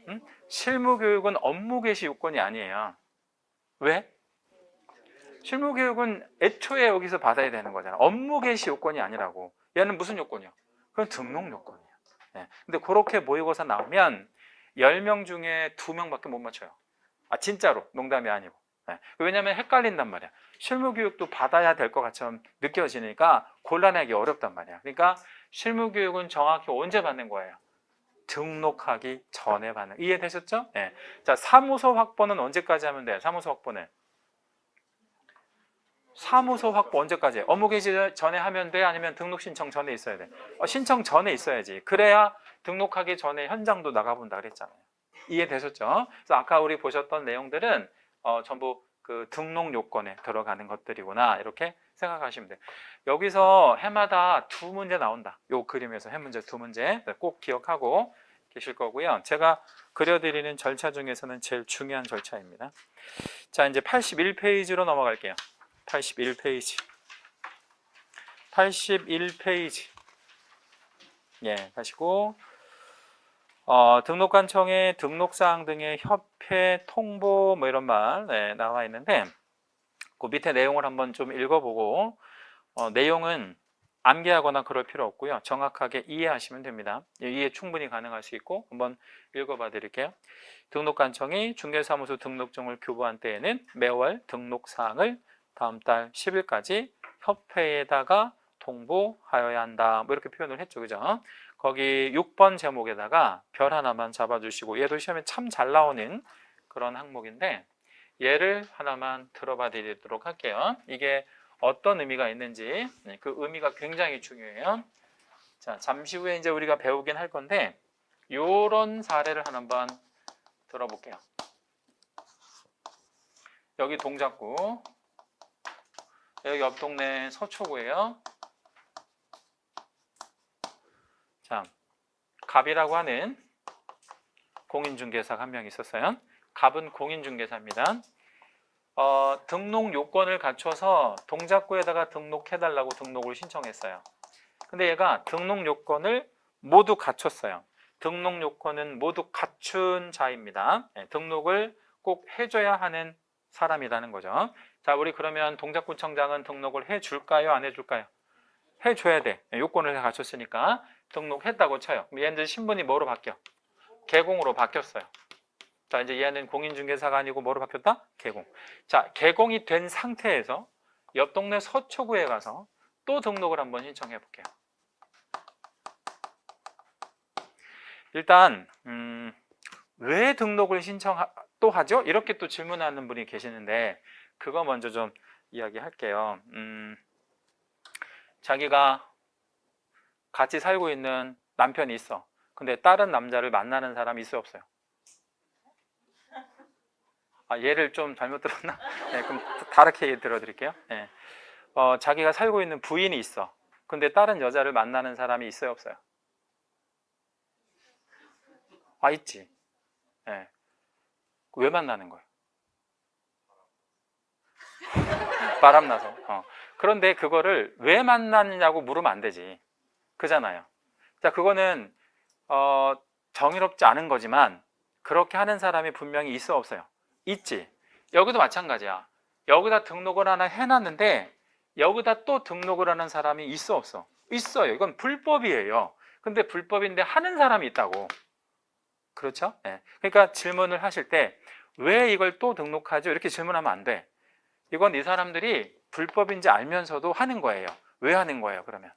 S1: 응? 실무교육은 업무 개시 요건이 아니에요. 왜? 실무교육은 애초에 여기서 받아야 되는 거잖아. 업무 개시 요건이 아니라고. 얘는 무슨 요건이야? 그건 등록 요건이야. 네. 근데 그렇게 모의고사 나오면 10명 중에 2명밖에 못 맞춰요. 아, 진짜로. 농담이 아니고. 네. 왜냐면 헷갈린단 말이야. 실무교육도 받아야 될 것 같처럼 느껴지니까 곤란하기 어렵단 말이야. 그러니까 실무교육은 정확히 언제 받는 거예요? 등록하기 전에 받는. 이해되셨죠? 네. 자, 사무소 확보는 언제까지 하면 돼요? 사무소 확보는. 사무소 확보 언제까지? 업무 개시 전에 하면 돼? 아니면 등록 신청 전에 있어야 돼? 신청 전에 있어야지. 그래야 등록하기 전에 현장도 나가본다 그랬잖아요. 이해되셨죠? 그래서 아까 우리 보셨던 내용들은 전부 그 등록 요건에 들어가는 것들이구나 이렇게 생각하시면 돼요. 여기서 해마다 두 문제 나온다. 요 그림에서 해 문제 두 문제 꼭 기억하고 계실 거고요. 제가 그려드리는 절차 중에서는 제일 중요한 절차입니다. 자, 이제 81페이지로 넘어갈게요. 81페이지. 81페이지. 예, 가시고 등록관청에 등록사항 등의 협회 통보 뭐 이런 말 나와 있는데 그 밑에 내용을 한번 좀 읽어보고 내용은 암기하거나 그럴 필요 없고요. 정확하게 이해하시면 됩니다. 이해 충분히 가능할 수 있고 한번 읽어봐 드릴게요. 등록관청이 중개사무소 등록증을 교부한 때에는 매월 등록사항을 다음 달 10일까지 협회에다가 통보하여야 한다. 뭐 이렇게 표현을 했죠. 그죠? 거기 6번 제목에다가 별 하나만 잡아주시고 얘도 시험에 참 잘 나오는 그런 항목인데 얘를 하나만 들어봐 드리도록 할게요. 이게 어떤 의미가 있는지 그 의미가 굉장히 중요해요. 자, 잠시 후에 이제 우리가 배우긴 할 건데 요런 사례를 한번 들어볼게요. 여기 동작구, 여기 옆 동네 서초구예요. 자, 갑이라고 하는 공인중개사가 한 명 있었어요. 갑은 공인중개사입니다. 등록 요건을 갖춰서 동작구에다가 등록해달라고 등록을 신청했어요. 근데 얘가 등록 요건을 모두 갖췄어요. 등록 요건은 모두 갖춘 자입니다. 등록을 꼭 해줘야 하는 사람이라는 거죠. 자, 우리 그러면 동작구청장은 등록을 해줄까요? 안 해줄까요? 해줘야 돼. 요건을 갖췄으니까 등록했다고 쳐요. 얘네들 신분이 뭐로 바뀌어? 개공으로 바뀌었어요. 자, 이제 얘는 공인중개사가 아니고 뭐로 바뀌었다? 개공. 자, 개공이 된 상태에서 옆 동네 서초구에 가서 또 등록을 한번 신청해 볼게요. 일단 왜 등록을 또 하죠? 이렇게 또 질문하는 분이 계시는데 그거 먼저 좀 이야기할게요. 자기가 같이 살고 있는 남편이 있어. 근데 다른 남자를 만나는 사람이 있어요, 없어요? 얘를 좀 잘못 들었나? 네, 그럼 다르게 들어드릴게요. 네. 자기가 살고 있는 부인이 있어. 근데 다른 여자를 만나는 사람이 있어요, 없어요? 있지. 네. 왜 만나는 거예요? 바람나서. 그런데 그거를 왜 만나느냐고 물으면 안 되지. 그잖아요. 자, 그거는 정의롭지 않은 거지만 그렇게 하는 사람이 분명히 있어, 없어요? 있지. 여기도 마찬가지야. 여기다 등록을 하나 해놨는데 여기다 또 등록을 하는 사람이 있어, 없어? 있어요. 이건 불법이에요. 근데 불법인데 하는 사람이 있다고. 그렇죠? 네. 그러니까 질문을 하실 때 왜 이걸 또 등록하죠? 이렇게 질문하면 안 돼. 이건 이 사람들이 불법인지 알면서도 하는 거예요. 왜 하는 거예요, 그러면?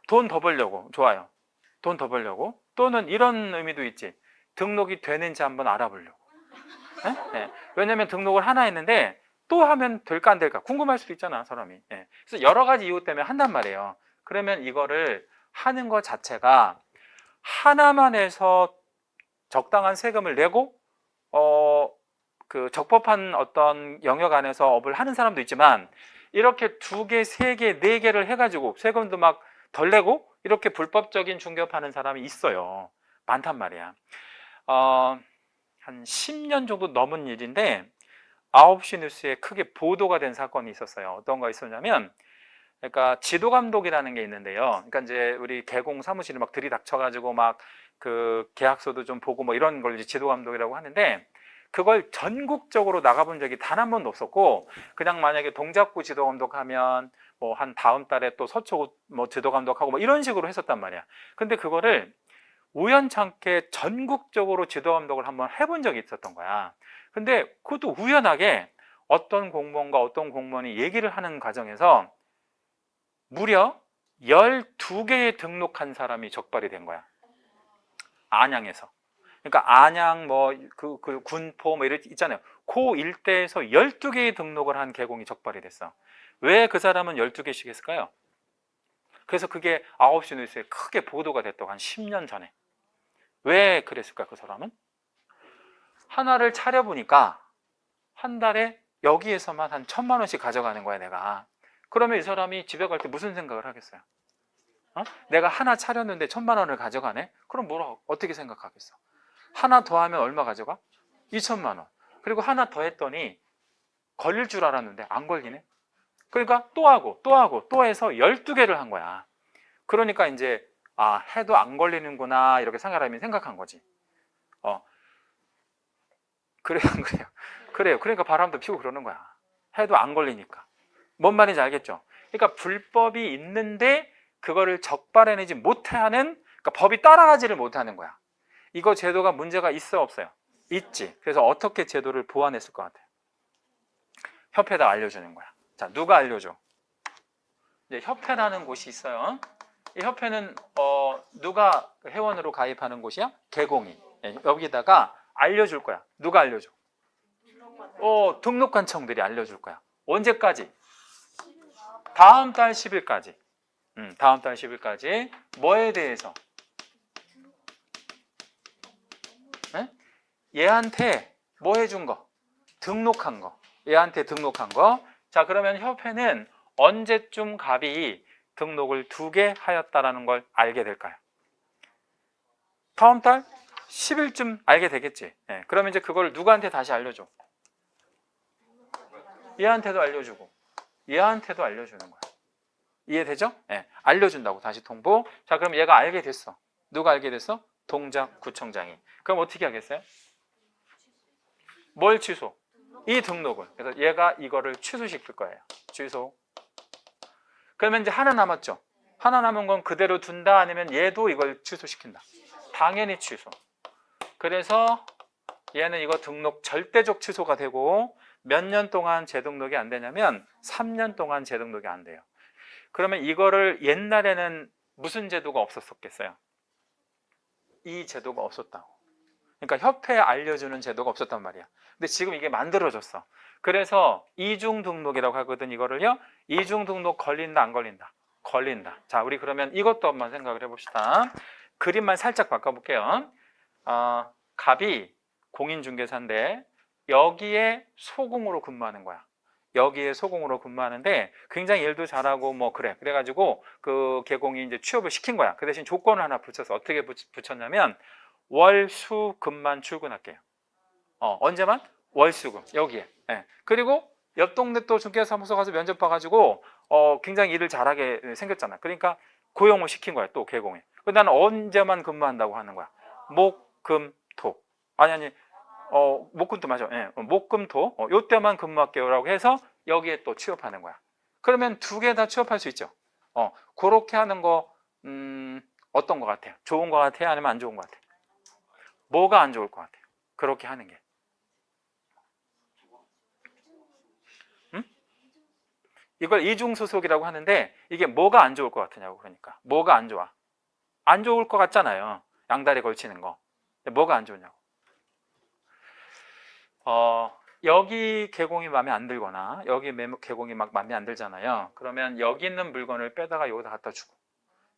S1: 돈 더 벌려고. 좋아요. 돈 더 벌려고. 또는 이런 의미도 있지. 등록이 되는지 한번 알아보려고. 네? 네. 왜냐면 등록을 하나 했는데 또 하면 될까 안 될까 궁금할 수도 있잖아, 사람이. 네. 그래서 여러 가지 이유 때문에 한단 말이에요. 그러면 이거를 하는 것 자체가 하나만 해서 적당한 세금을 내고 그 적법한 어떤 영역 안에서 업을 하는 사람도 있지만 이렇게 2개, 3개, 4개를 해가지고 세금도 막 덜 내고 이렇게 불법적인 중개업하는 사람이 있어요. 많단 말이야. 한 10년 정도 넘은 일인데 9시 뉴스에 크게 보도가 된 사건이 있었어요. 어떤 거 있었냐면 그러니까 지도감독이라는 게 있는데요. 그러니까 이제 우리 개공 사무실을 막 들이닥쳐가지고 막 그 계약서도 좀 보고 뭐 이런 걸 이제 지도감독이라고 하는데 그걸 전국적으로 나가본 적이 단 한 번도 없었고 그냥 만약에 동작구 지도감독하면 뭐 한 다음 달에 또 서초구 뭐 지도감독하고 뭐 이런 식으로 했었단 말이야. 근데 그거를 우연찮게 전국적으로 지도감독을 한번 해본 적이 있었던 거야. 근데 그것도 우연하게 어떤 공무원과 어떤 공무원이 얘기를 하는 과정에서 무려 12개에 등록한 사람이 적발이 된 거야. 안양에서. 그러니까 안양 뭐 그 군포 뭐 이렇게 있잖아요. 그 일대에서 12개의 등록을 한 개공이 적발이 됐어. 왜 그 사람은 12개씩 했을까요? 그래서 그게 9시 뉴스에 크게 보도가 됐다고 한 10년 전에. 왜 그랬을까 그 사람은? 하나를 차려보니까 한 달에 여기에서만 한 1,000만 원씩 가져가는 거야 내가. 그러면 이 사람이 집에 갈 때 무슨 생각을 하겠어요? 내가 하나 차렸는데 1,000만 원을 가져가네? 그럼 어떻게 생각하겠어? 하나 더 하면 얼마 가져가? 2,000만 원. 그리고 하나 더 했더니 걸릴 줄 알았는데 안 걸리네? 그러니까 또 하고 또 하고 또 해서 12개를 한 거야. 그러니까 이제 해도 안 걸리는구나 이렇게 상가람이 생각한 거지. 그래요, 그래요. 그래요. 그러니까 바람도 피고 그러는 거야. 해도 안 걸리니까. 뭔 말인지 알겠죠? 그러니까 불법이 있는데 그거를 적발해내지 못하는, 그러니까 법이 따라가지를 못하는 거야. 이거 제도가 문제가 있어 없어요? 있지. 그래서 어떻게 제도를 보완했을 것 같아요? 협회에다 알려주는 거야. 자, 누가 알려줘? 이제 협회라는 곳이 있어요. 이 협회는 누가 회원으로 가입하는 곳이야? 개공이. 여기다가 알려줄 거야. 누가 알려줘? 등록관청들이 알려줄 거야. 언제까지? 다음 달 10일까지. 다음 달 10일까지. 뭐에 대해서? 네? 얘한테 뭐 해준 거? 등록한 거. 얘한테 등록한 거. 자, 그러면 협회는 언제쯤 갑이 등록을 2개 하였다라는 걸 알게 될까요? 다음 달 10일쯤 알게 되겠지. 네, 그러면 이제 그걸 누구한테 다시 알려줘? 얘한테도 알려주고 얘한테도 알려주는 거야. 이해되죠? 네, 알려준다고 다시 통보. 자, 그럼 얘가 알게 됐어. 누가 알게 됐어? 동작구청장이. 그럼 어떻게 하겠어요? 뭘 취소? 이 등록을. 그래서 얘가 이거를 취소시킬 거예요. 취소. 그러면 이제 하나 남았죠. 하나 남은 건 그대로 둔다 아니면 얘도 이걸 취소시킨다. 당연히 취소. 그래서 얘는 이거 등록 절대적 취소가 되고 몇 년 동안 재등록이 안 되냐면 3년 동안 재등록이 안 돼요. 그러면 이거를 옛날에는 무슨 제도가 없었겠어요? 이 제도가 없었다고. 그러니까 협회에 알려주는 제도가 없었단 말이야. 근데 지금 이게 만들어졌어. 그래서 이중 등록이라고 하거든. 이거를요. 이중 등록 걸린다 안 걸린다? 걸린다. 자, 우리 그러면 이것도 한번 생각을 해봅시다. 그림만 살짝 바꿔볼게요. 갑이 공인중개사인데 여기에 소공으로 근무하는 거야. 여기에 소공으로 근무하는데 굉장히 일도 잘하고 뭐 그래가지고 그 개공이 이제 취업을 시킨 거야. 그 대신 조건을 하나 붙여서 어떻게 붙였냐면 월, 수, 금만 출근할게요. 언제만? 월, 수, 금 여기에. 네. 그리고 옆 동네 또 중개사무소 가서 면접 봐가지고 굉장히 일을 잘하게 생겼잖아. 그러니까 고용을 시킨 거야. 또 개공에. 나는 언제만 근무한다고 하는 거야. 목, 금, 토. 아니 목, 금, 토 맞아. 예. 목, 금, 토. 요때만 근무할게요라고 해서 여기에 또 취업하는 거야. 그러면 2개 다 취업할 수 있죠. 그렇게 하는 거 어떤 거 같아요? 좋은 거 같아요? 아니면 안 좋은 거 같아요? 뭐가 안 좋을 것 같아요? 그렇게 하는 게. 이걸 이중소속이라고 하는데 이게 뭐가 안 좋을 것 같으냐고. 그러니까 뭐가 안 좋아? 안 좋을 것 같잖아요. 양다리 걸치는 거. 뭐가 안 좋냐고. 여기 개공이 마음에 안 들거나 여기 개공이 막 마음에 안 들잖아요. 그러면 여기 있는 물건을 빼다가 여기다 갖다 주고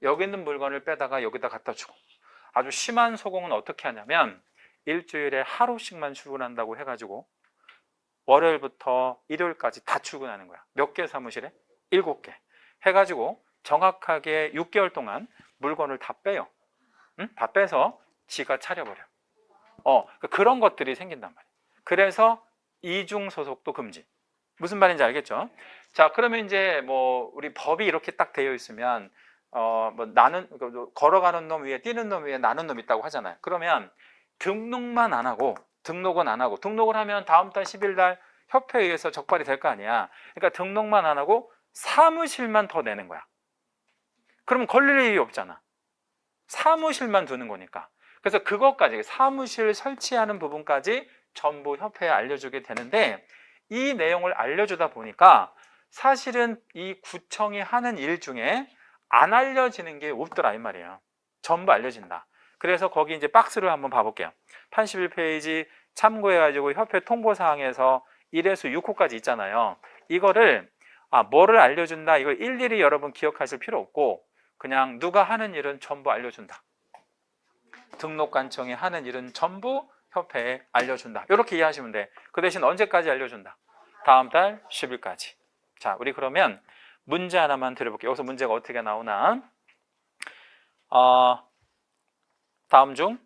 S1: 여기 있는 물건을 빼다가 여기다 갖다 주고. 아주 심한 소공은 어떻게 하냐면 일주일에 하루씩만 출근한다고 해가지고 월요일부터 일요일까지 다 출근하는 거야. 몇 개 사무실에? 7개 해가지고 정확하게 6개월 동안 물건을 다 빼요. 응? 다 빼서 지가 차려버려. 그런 것들이 생긴단 말이야. 그래서 이중 소속도 금지. 무슨 말인지 알겠죠? 자, 그러면 이제 뭐 우리 법이 이렇게 딱 되어 있으면 뭐 나는 걸어가는 놈 위에 뛰는 놈 위에 나는 놈 있다고 하잖아요. 그러면 등록만 안 하고 등록은 안 하고 등록을 하면 다음 달 10일 날 협회에 의해서 적발이 될 거 아니야. 그러니까 등록만 안 하고 사무실만 더 내는 거야. 그러면 걸릴 일이 없잖아. 사무실만 두는 거니까. 그래서 그것까지 사무실 설치하는 부분까지 전부 협회에 알려주게 되는데 이 내용을 알려주다 보니까 사실은 이 구청이 하는 일 중에 안 알려지는 게 없더라 이 말이에요. 전부 알려진다. 그래서 거기 이제 박스를 한번 봐볼게요. 81페이지 참고해가지고 협회 통보사항에서 1에서 6호까지 있잖아요. 이거를 뭐를 알려준다 이걸 일일이 여러분 기억하실 필요 없고 그냥 누가 하는 일은 전부 알려준다. 등록관청이 하는 일은 전부 협회에 알려준다. 이렇게 이해하시면 돼. 그 대신 언제까지 알려준다? 다음 달 10일까지. 자, 우리 그러면 문제 하나만 드려볼게요. 여기서 문제가 어떻게 나오나? 다음 중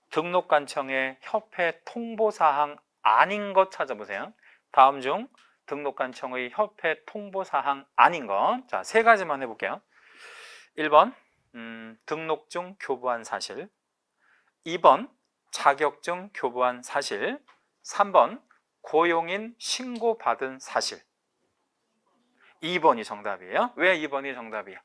S1: 등록관청의 협회 통보사항 아닌 것 찾아보세요. 다음 중 등록관청의 협회 통보사항 아닌 것. 자, 세 가지만 해볼게요. 1번 등록증 교부한 사실, 2번 자격증 교부한 사실, 3번 고용인 신고받은 사실. 2번이 정답이에요. 왜 2번이 정답이에요?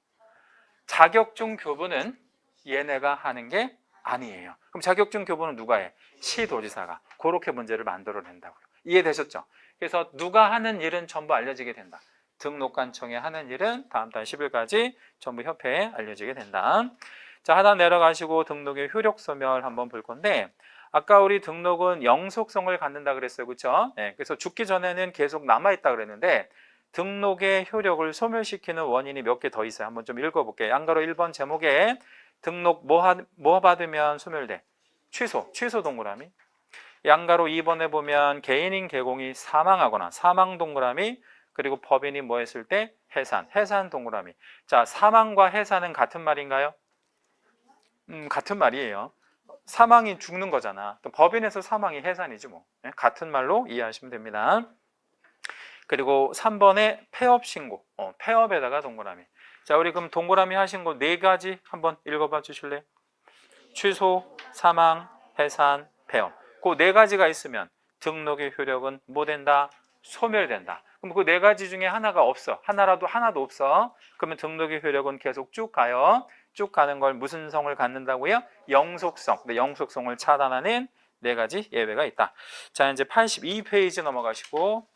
S1: 자격증 교부는 얘네가 하는 게 아니에요. 그럼 자격증 교부는 누가 해? 시도지사가. 그렇게 문제를 만들어낸다고요. 이해되셨죠? 그래서 누가 하는 일은 전부 알려지게 된다. 등록관청에 하는 일은 다음 달 10일까지 전부 협회에 알려지게 된다. 자, 하단 내려가시고 등록의 효력 소멸 한번 볼 건데, 아까 우리 등록은 영속성을 갖는다 그랬어요. 그렇죠? 네, 그래서 죽기 전에는 계속 남아있다 그랬는데 등록의 효력을 소멸시키는 원인이 몇 개 더 있어요. 한번 좀 읽어볼게요. 양가로 1번 제목에 등록 뭐 받으면 소멸돼? 취소 동그라미. 양가로 2번에 보면 개인인 개공이 사망하거나 사망 동그라미, 그리고 법인이 뭐 했을 때? 해산 동그라미. 자, 사망과 해산은 같은 말인가요? 같은 말이에요. 사망이 죽는 거잖아. 또 법인에서 사망이 해산이지 뭐. 네? 같은 말로 이해하시면 됩니다. 그리고 3번에 폐업 신고. 폐업에다가 동그라미. 자, 우리 그럼 동그라미 하신 거 네 가지 한번 읽어봐 주실래요? 취소, 사망, 해산, 폐업. 그 네 가지가 있으면 등록의 효력은 뭐 된다? 소멸된다. 그럼 그 네 가지 중에 하나가 없어. 하나도 없어. 그러면 등록의 효력은 계속 쭉 가요. 쭉 가는 걸 무슨 성을 갖는다고요? 영속성. 근데 영속성을 차단하는 네 가지 예외가 있다. 자, 이제 82페이지 넘어가시고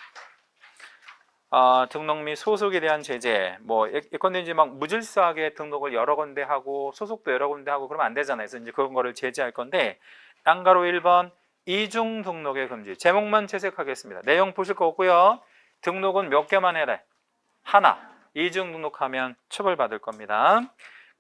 S1: 등록 및 소속에 대한 제재. 뭐 예컨대 이제 막 무질서하게 등록을 여러 군데 하고 소속도 여러 군데 하고 그러면 안 되잖아요. 그래서 이제 그런 거를 제재할 건데, 양가로 1번 이중 등록의 금지. 제목만 채색하겠습니다. 내용 보실 거 없고요. 등록은 몇 개만 해라. 하나. 이중 등록하면 처벌받을 겁니다.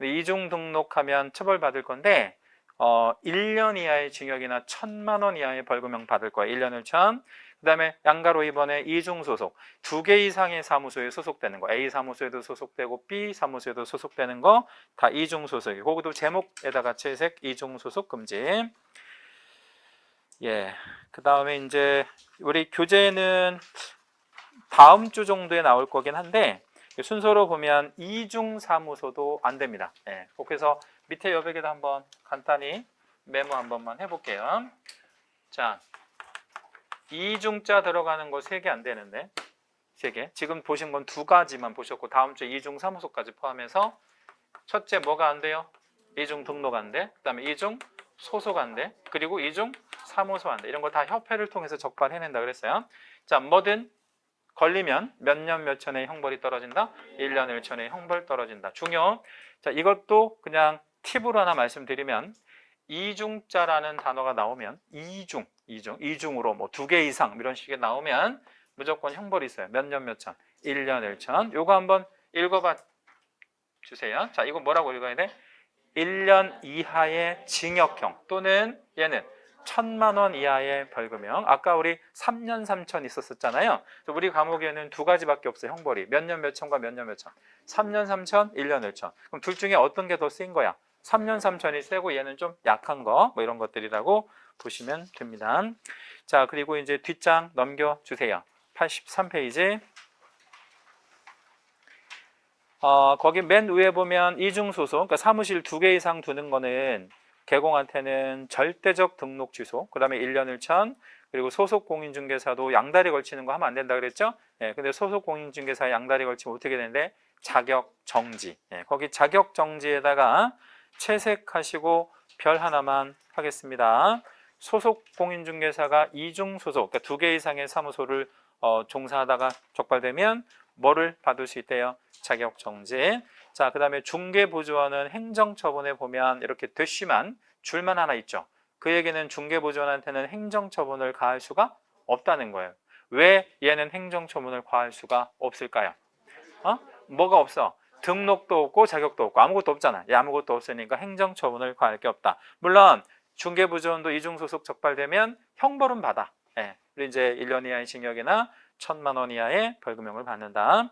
S1: 이중 등록하면 처벌받을 건데 1년 이하의 징역이나 1,000만 원 이하의 벌금형 받을 거예요. 1년을 1,000. 그 다음에 양가로 이번에 이중 소속. 2개 이상의 사무소에 소속되는 거. A 사무소에도 소속되고 B 사무소에도 소속되는 거 다 이중 소속이고, 거기도 제목에다가 채색 이중 소속 금지. 예. 그 다음에 이제 우리 교재는 다음 주 정도에 나올 거긴 한데 순서로 보면 이중 사무소도 안 됩니다. 예. 그래서 밑에 여백에도 한번 간단히 메모 한 번만 해볼게요. 자, 이중자 들어가는 거 3개 안 되는데 3개. 지금 보신 건 2가지만 보셨고 다음 주에 이중 사무소까지 포함해서 첫째 뭐가 안 돼요? 이중 등록 안 돼. 그 다음에 이중 소속 안 돼. 그리고 이중 사무소 안 돼. 이런 거 다 협회를 통해서 적발해낸다 그랬어요. 자, 뭐든 걸리면 몇 년 몇 천의 형벌이 떨어진다? 1년 1천의 형벌 떨어진다. 중요. 자, 이것도 그냥 팁으로 하나 말씀드리면 이중자라는 단어가 나오면 이중으로 뭐 2개 이상 이런 식의 나오면 무조건 형벌이 있어요. 몇 년 몇 천? 1년 1천. 요거 한번 읽어봐 주세요. 자, 이거 뭐라고 읽어야 돼? 1년 이하의 징역형 또는 얘는 1,000만 원 이하의 벌금형. 아까 우리 3년 3천 있었잖아요. 우리 감옥에는 2가지밖에 없어요. 형벌이. 몇 년 몇 천과 몇 년 몇 천. 3년 3천, 1년 1천. 그럼 둘 중에 어떤 게 더 센 거야? 3년 3천이 세고 얘는 좀 약한 거. 뭐 이런 것들이라고 보시면 됩니다. 자, 그리고 이제 뒷장 넘겨주세요. 83페이지. 거기 맨 위에 보면 이중소속, 그러니까 사무실 2개 이상 두는 거는 개공한테는 절대적 등록 취소, 그 다음에 1년 1천, 그리고 소속 공인중개사도 양다리 걸치는 거 하면 안 된다 그랬죠? 예, 근데 소속 공인중개사 양다리 걸치면 어떻게 되는데? 자격 정지. 예, 거기 자격 정지에다가 채색하시고 별 하나만 하겠습니다. 소속 공인중개사가 이중소속, 그러니까 2개 이상의 사무소를 종사하다가 적발되면 뭐를 받을 수 있대요? 자격 정지. 자, 그 다음에 중개보조원은 행정처분에 보면 이렇게 되쉬만 줄만 하나 있죠. 그 얘기는 중개보조원한테는 행정처분을 가할 수가 없다는 거예요. 왜 얘는 행정처분을 가할 수가 없을까요? 뭐가 없어? 등록도 없고 자격도 없고 아무것도 없잖아. 아무것도 없으니까 행정처분을 가할 게 없다. 물론 중개부조원도 이중소속 적발되면 형벌은 받아. 예. 이제 1년 이하의 징역이나 1,000만 원 이하의 벌금형을 받는다.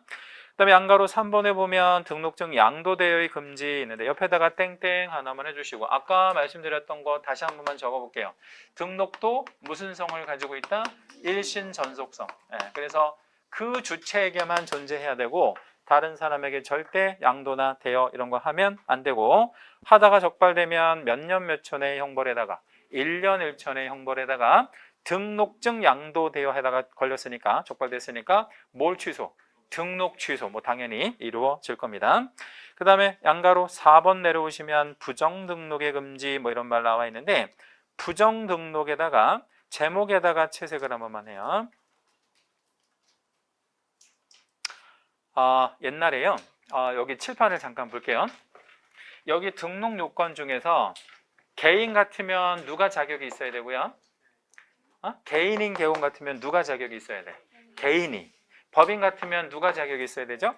S1: 그다음에 양가로 3번에 보면 등록증 양도되어의 금지 있는데 옆에다가 땡땡 하나만 해주시고 아까 말씀드렸던 거 다시 한 번만 적어볼게요. 등록도 무슨 성을 가지고 있다? 일신 전속성. 그래서 그 주체에게만 존재해야 되고 다른 사람에게 절대 양도나 대여 이런 거 하면 안 되고 하다가 적발되면 몇 년 몇 천의 형벌에다가 1년 1천의 형벌에다가 등록증 양도 대여에다가 걸렸으니까 적발됐으니까 뭘 취소? 등록 취소 뭐 당연히 이루어질 겁니다. 그 다음에 양가로 4번 내려오시면 부정등록의 금지 뭐 이런 말 나와 있는데 부정등록에다가 제목에다가 채색을 한 번만 해요. 옛날에요. 여기 칠판을 잠깐 볼게요. 여기 등록 요건 중에서 개인 같으면 누가 자격이 있어야 되고요? 개인인 개원 같으면 누가 자격이 있어야 돼? 개인이. 법인 같으면 누가 자격이 있어야 되죠?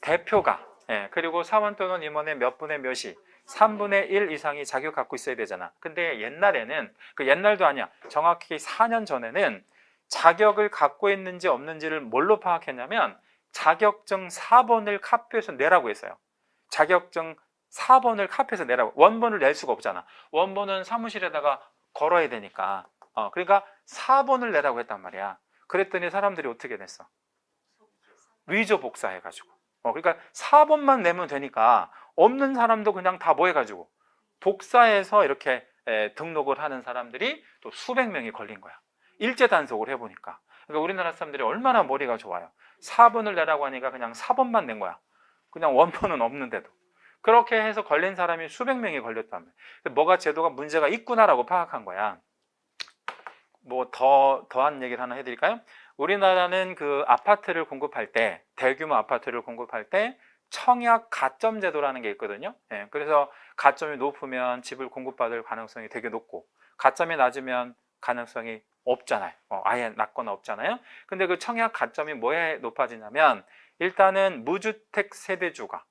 S1: 대표가. 그리고 사원 또는 임원의 몇 분의 몇이 3분의 1 이상이 자격 갖고 있어야 되잖아. 근데 옛날에는 그 옛날도 아니야. 정확히 4년 전에는 자격을 갖고 있는지 없는지를 뭘로 파악했냐면 자격증 4번을 카피해서 내라고 했어요. 자격증 4번을 카피해서 내라고. 원본을 낼 수가 없잖아. 원본은 사무실에다가 걸어야 되니까. 그러니까 4번을 내라고 했단 말이야. 그랬더니 사람들이 어떻게 됐어? 위조 복사해가지고. 그러니까 4번만 내면 되니까 없는 사람도 그냥 다 뭐 해가지고 복사해서 이렇게 등록을 하는 사람들이 또 수백 명이 걸린 거야. 일제 단속을 해보니까. 그러니까 우리나라 사람들이 얼마나 머리가 좋아요. 4번을 내라고 하니까 그냥 4번만 낸 거야. 그냥 원본은 없는데도. 그렇게 해서 걸린 사람이 수백 명이 걸렸다며. 뭐가 제도가 문제가 있구나라고 파악한 거야. 뭐 더한 얘기를 하나 해드릴까요? 우리나라는 그 아파트를 공급할 때, 대규모 아파트를 공급할 때 청약 가점 제도라는 게 있거든요. 그래서 가점이 높으면 집을 공급받을 가능성이 되게 높고 가점이 낮으면 가능성이 없잖아요. 아예 낮거나 없잖아요. 근데 그 청약 가점이 뭐에 높아지냐면 일단은 무주택 세대주가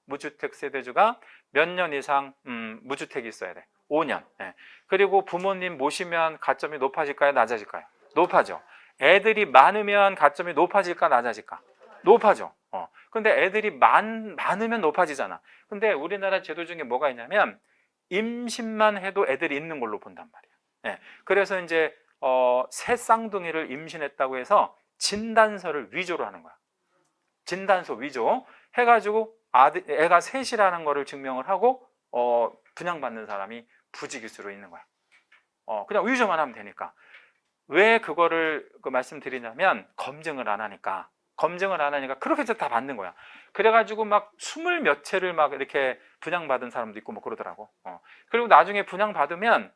S1: 몇 년 이상 무주택이 있어야 돼. 5년. 그리고 부모님 모시면 가점이 높아질까요? 낮아질까요? 높아져. 애들이 많으면 가점이 높아질까? 낮아질까? 높아져. 근데 애들이 많으면 높아지잖아. 근데 우리나라 제도 중에 뭐가 있냐면 임신만 해도 애들이 있는 걸로 본단 말이야. 그래서 이제 새 쌍둥이를 임신했다고 해서 진단서를 위조로 하는 거야. 진단서 위조 해가지고 애가 셋이라는 거를 증명을 하고 분양받는 사람이 부지기수로 있는 거야. 그냥 위조만 하면 되니까. 왜 그거를 말씀드리냐면 검증을 안 하니까 그렇게 해서 다 받는 거야. 그래가지고 막 20 몇 채를 막 이렇게 분양받은 사람도 있고 뭐 그러더라고. 그리고 나중에 분양받으면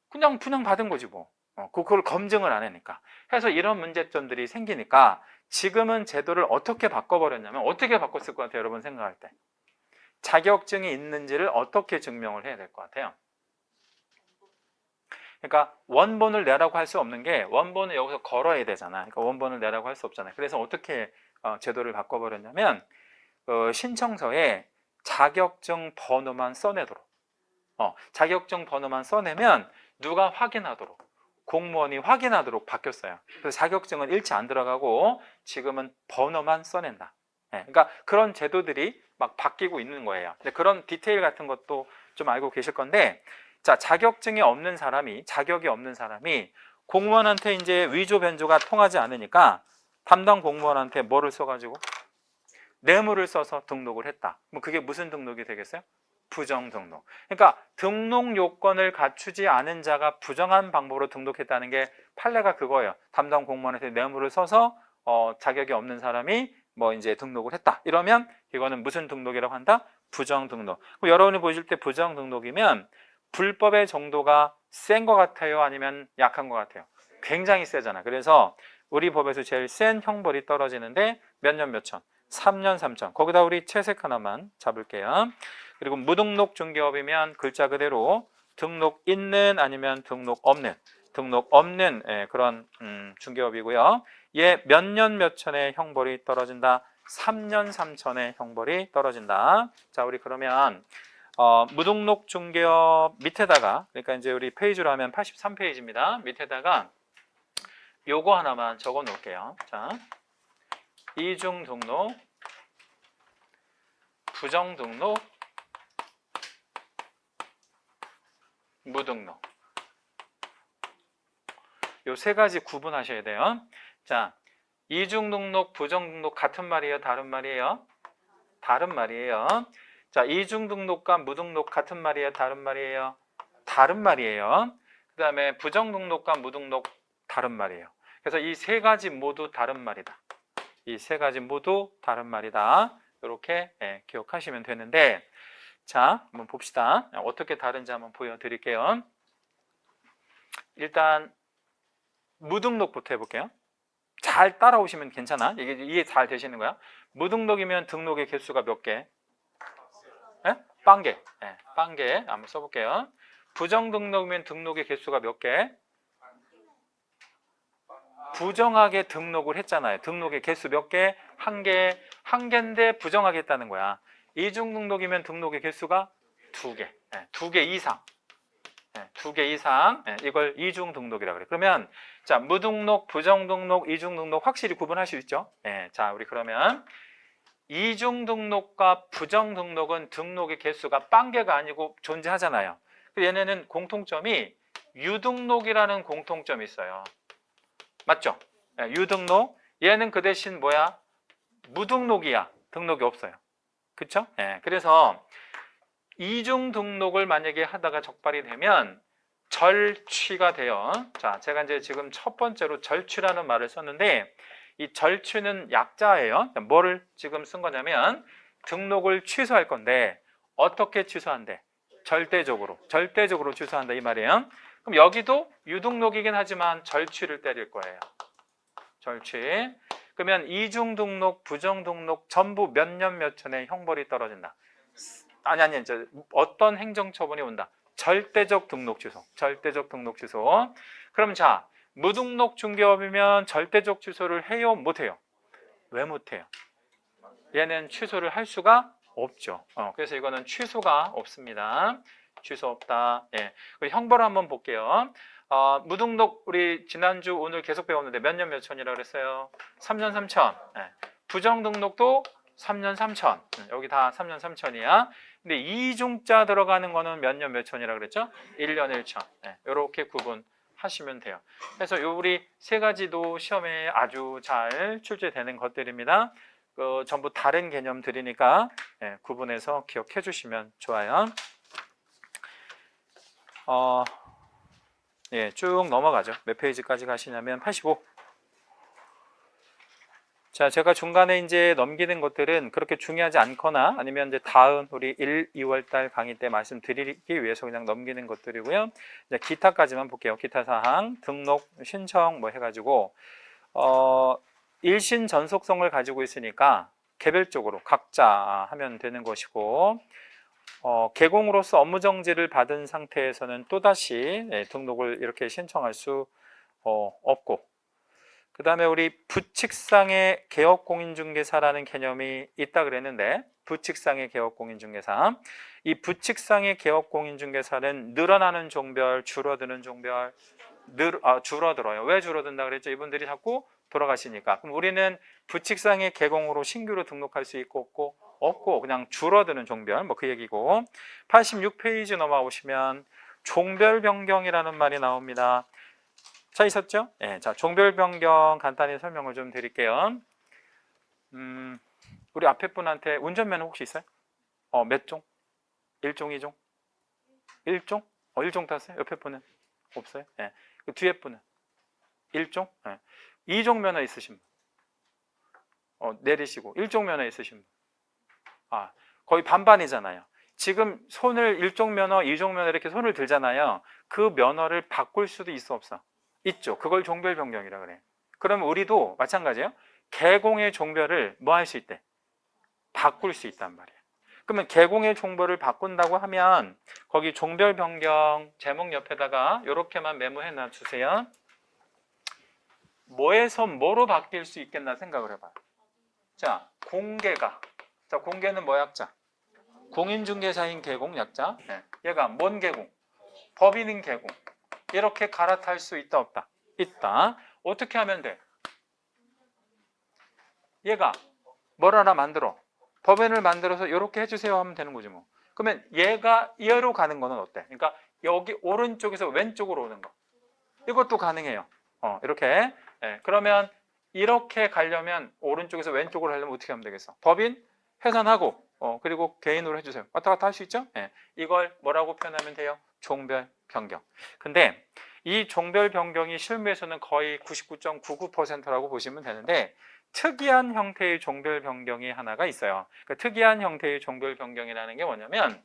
S1: 그냥 분양받은 거지 뭐. 그걸 검증을 안 하니까. 그래서 이런 문제점들이 생기니까 지금은 제도를 어떻게 바꿔버렸냐면 어떻게 바꿨을 것 같아요? 여러분 생각할 때. 자격증이 있는지를 어떻게 증명을 해야 될 것 같아요? 그러니까 원본을 내라고 할 수 없는 게 원본을 여기서 걸어야 되잖아. 그러니까 원본을 내라고 할 수 없잖아요. 그래서 어떻게 제도를 바꿔버렸냐면 신청서에 자격증 번호만 써내도록. 자격증 번호만 써내면 누가 확인하도록, 공무원이 확인하도록 바뀌었어요. 그래서 자격증은 일치 안 들어가고 지금은 번호만 써낸다. 그러니까 그런 제도들이 막 바뀌고 있는 거예요. 근데 그런 디테일 같은 것도 좀 알고 계실 건데, 자, 자격이 없는 사람이 공무원한테 이제 위조 변조가 통하지 않으니까 담당 공무원한테 뭐를 써가지고 뇌물을 써서 등록을 했다. 뭐 그게 무슨 등록이 되겠어요? 부정 등록. 그러니까 등록 요건을 갖추지 않은 자가 부정한 방법으로 등록했다는 게 판례가 그거예요. 담당 공무원한테 뇌물을 써서 자격이 없는 사람이 뭐 이제 등록을 했다. 이러면 이거는 무슨 등록이라고 한다? 부정 등록. 여러분이 보실 때 부정 등록이면 불법의 정도가 센 것 같아요? 아니면 약한 것 같아요? 굉장히 세잖아. 그래서 우리 법에서 제일 센 형벌이 떨어지는데 몇 년 몇 천? 3년 3천. 거기다 우리 채색 하나만 잡을게요. 그리고 무등록 중개업이면 글자 그대로 등록 있는 아니면 등록 없는 그런 중개업이고요. 얘 몇 년 몇 천의 형벌이 떨어진다. 3년 3천의 형벌이 떨어진다. 자, 우리 그러면 무등록 중개업 밑에다가, 그러니까 이제 우리 페이지로 하면 83페이지입니다. 밑에다가 요거 하나만 적어 놓을게요. 자, 이중 등록, 부정등록, 무등록. 요 세 가지 구분하셔야 돼요. 자, 이중등록, 부정등록 같은 말이에요? 다른 말이에요? 다른 말이에요. 자, 이중등록과 무등록 같은 말이에요? 다른 말이에요? 다른 말이에요. 그 다음에 부정등록과 무등록 다른 말이에요. 그래서 이 세 가지 모두 다른 말이다. 이 세 가지 모두 다른 말이다. 이렇게 기억하시면 되는데, 자, 한번 봅시다. 어떻게 다른지 한번 보여드릴게요. 일단 무등록부터 해볼게요. 잘 따라오시면 괜찮아. 이게 이해 잘 되시는 거야. 무등록이면 등록의 개수가 몇 개? 빵개. 빵개. 한번 써볼게요. 부정등록이면 등록의 개수가 몇 개? 부정하게 등록을 했잖아요. 등록의 개수 몇 개? 한 개. 한 개인데 부정하게 했다는 거야. 이중등록이면 등록의 개수가 두 개. 두 개 이상. 두 개 이상. 이걸 이중등록이라고 그래. 그러면 자, 무등록, 부정등록, 이중등록 확실히 구분할 수 있죠? 자, 우리 그러면 이중등록과 부정등록은 등록의 개수가 빵개가 아니고 존재하잖아요. 얘네는 공통점이 유등록이라는 공통점이 있어요. 맞죠? 유등록. 얘는 그 대신 뭐야? 무등록이야. 등록이 없어요. 그쵸? 그래서 이중등록을 만약에 하다가 적발이 되면 절취가 돼요. 자, 제가 이제 지금 첫 번째로 절취라는 말을 썼는데 이 절취는 약자예요. 뭐를 지금 쓴 거냐면 등록을 취소할 건데 어떻게 취소한대? 절대적으로 취소한다 이 말이에요. 그럼 여기도 유등록이긴 하지만 절취를 때릴 거예요. 절취. 그러면 이중등록, 부정등록 전부 몇 년 몇 천에 형벌이 떨어진다. 아니 이제 어떤 행정처분이 온다. 절대적 등록 취소. 절대적 등록 취소. 그럼 자, 무등록 중개업이면 절대적 취소를 해요? 못해요? 왜 못해요? 얘는 취소를 할 수가 없죠. 그래서 이거는 취소가 없습니다. 취소 없다. 그리고 형벌 한번 볼게요. 무등록 우리 지난주 오늘 계속 배웠는데 몇 년 몇 천이라고 그랬어요? 3년 3천. 부정등록도 3년 3천. 여기 다 3년 3천이야. 근데 이중자 들어가는 거는 몇 년 몇 천이라고 그랬죠? 1년 1천. 이렇게 구분하시면 돼요. 그래서 우리 세 가지도 시험에 아주 잘 출제되는 것들입니다. 전부 다른 개념들이니까 구분해서 기억해 주시면 좋아요. 쭉 넘어가죠. 몇 페이지까지 가시냐면 85. 자, 제가 중간에 이제 넘기는 것들은 그렇게 중요하지 않거나 아니면 이제 다음 우리 1, 2월 달 강의 때 말씀드리기 위해서 그냥 넘기는 것들이고요. 이제 기타까지만 볼게요. 기타 사항, 등록, 신청 뭐 해가지고 일신 전속성을 가지고 있으니까 개별적으로 각자 하면 되는 것이고 개공으로서 업무 정지를 받은 상태에서는 또다시 등록을 이렇게 신청할 수 없고 그 다음에 우리 부칙상의 개업공인중개사라는 개념이 있다 그랬는데 부칙상의 개업공인중개사 이 부칙상의 개업공인중개사는 늘어나는 종별, 줄어드는 종별 줄어들어요. 왜 줄어든다 그랬죠? 이분들이 자꾸 돌아가시니까. 그럼 우리는 부칙상의 개공으로 신규로 등록할 수 있고 없고 그냥 줄어드는 종별 뭐 그 얘기고 86페이지 넘어가 보시면 종별 변경이라는 말이 나옵니다. 자, 있었죠? 자, 종별 변경 간단히 설명을 좀 드릴게요. 우리 앞에 분한테 운전면허 혹시 있어요? 몇 종? 1종, 2종? 1종? 1종 탔어요? 옆에 분은? 없어요? 그 뒤에 분은? 1종? 2종 면허 있으신 분? 내리시고 1종 면허 있으신 분? 거의 반반이잖아요. 지금 손을 1종 면허, 2종 면허 이렇게 손을 들잖아요. 그 면허를 바꿀 수도 있어 없어? 있죠. 그걸 종별 변경이라 그래. 그러면 우리도 마찬가지예요. 개공의 종별을 뭐 할 수 있대? 바꿀 수 있단 말이에요. 그러면 개공의 종별을 바꾼다고 하면 거기 종별 변경 제목 옆에다가 이렇게만 메모해 놔주세요. 뭐에서 뭐로 바뀔 수 있겠나 생각을 해봐요. 자, 공개가. 자, 공개는 뭐 약자? 공인중개사인 개공 약자. 얘가 뭔 개공? 법인인 개공. 이렇게 갈아탈 수 있다 없다? 있다. 어떻게 하면 돼? 얘가 뭘 하나 만들어? 법인을 만들어서 이렇게 해주세요 하면 되는 거지 뭐. 그러면 얘가 얘로 가는 거는 어때? 그러니까 여기 오른쪽에서 왼쪽으로 오는 거. 이것도 가능해요. 이렇게. 예, 그러면 이렇게 가려면 오른쪽에서 왼쪽으로 하려면 어떻게 하면 되겠어? 법인 해산하고 그리고 개인으로 해주세요. 왔다 갔다 할 수 있죠? 예, 이걸 뭐라고 표현하면 돼요? 종별 변경. 근데 이 종별 변경이 실무에서는 거의 99.99%라고 보시면 되는데 특이한 형태의 종별 변경이 하나가 있어요. 그 특이한 형태의 종별 변경이라는 게 뭐냐면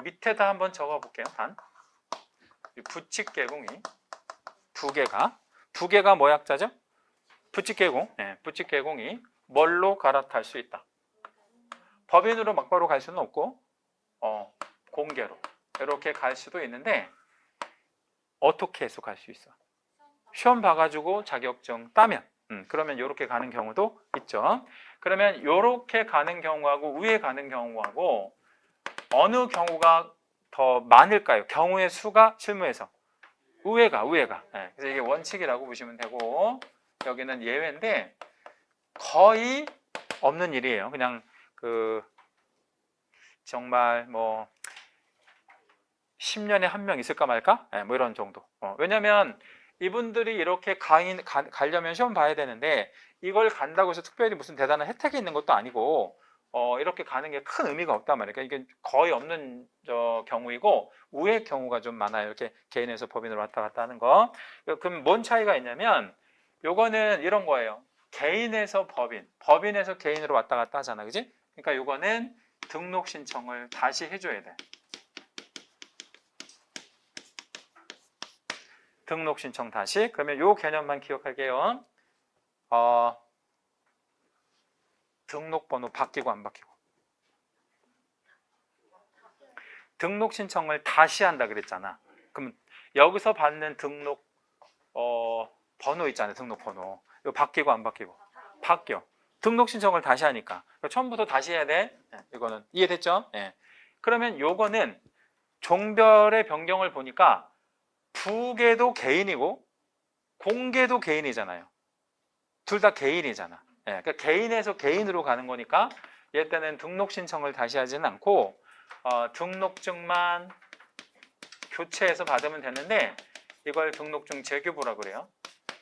S1: 밑에다 한번 적어 볼게요. 부칙개공이 두 개가 뭐 약자죠? 부칙개공. 네, 부칙개공이 뭘로 갈아탈 수 있다. 법인으로 막바로 갈 수는 없고 공개로 이렇게 갈 수도 있는데 어떻게 해서 갈 수 있어? 시험 봐가지고 자격증 따면 그러면 이렇게 가는 경우도 있죠. 그러면 이렇게 가는 경우하고 위에 가는 경우하고 어느 경우가 더 많을까요? 경우의 수가 실무에서 우회가. 네, 그래서 이게 원칙이라고 보시면 되고 여기는 예외인데 거의 없는 일이에요. 그냥 정말 뭐 10년에 한 명 있을까 말까? 네, 뭐 이런 정도. 왜냐면 이분들이 이렇게 가려면 시험 봐야 되는데 이걸 간다고 해서 특별히 무슨 대단한 혜택이 있는 것도 아니고 이렇게 가는 게 큰 의미가 없단 말이에요. 그러니까 이게 거의 없는 경우이고 우회 경우가 좀 많아요. 이렇게 개인에서 법인으로 왔다 갔다 하는 거. 그럼 뭔 차이가 있냐면 요거는 이런 거예요. 개인에서 법인에서 개인으로 왔다 갔다 하잖아. 그지? 그러니까 요거는 등록 신청을 다시 해줘야 돼. 등록 신청 다시. 그러면 요 개념만 기억할게요. 등록번호 바뀌고 안 바뀌고. 등록 신청을 다시 한다 그랬잖아. 그럼 여기서 받는 등록 번호 있잖아요. 등록번호. 이거 바뀌고 안 바뀌고? 바뀌어. 등록 신청을 다시 하니까. 그러니까 처음부터 다시 해야 돼. 이거는 이해됐죠? 네. 그러면 요거는 종별의 변경을 보니까 부계도 개인이고 공계도 개인이잖아요. 둘 다 개인이잖아. 그러니까 개인에서 개인으로 가는 거니까 얘 때는 등록 신청을 다시 하지는 않고 등록증만 교체해서 받으면 되는데 이걸 등록증 재교부라고 그래요.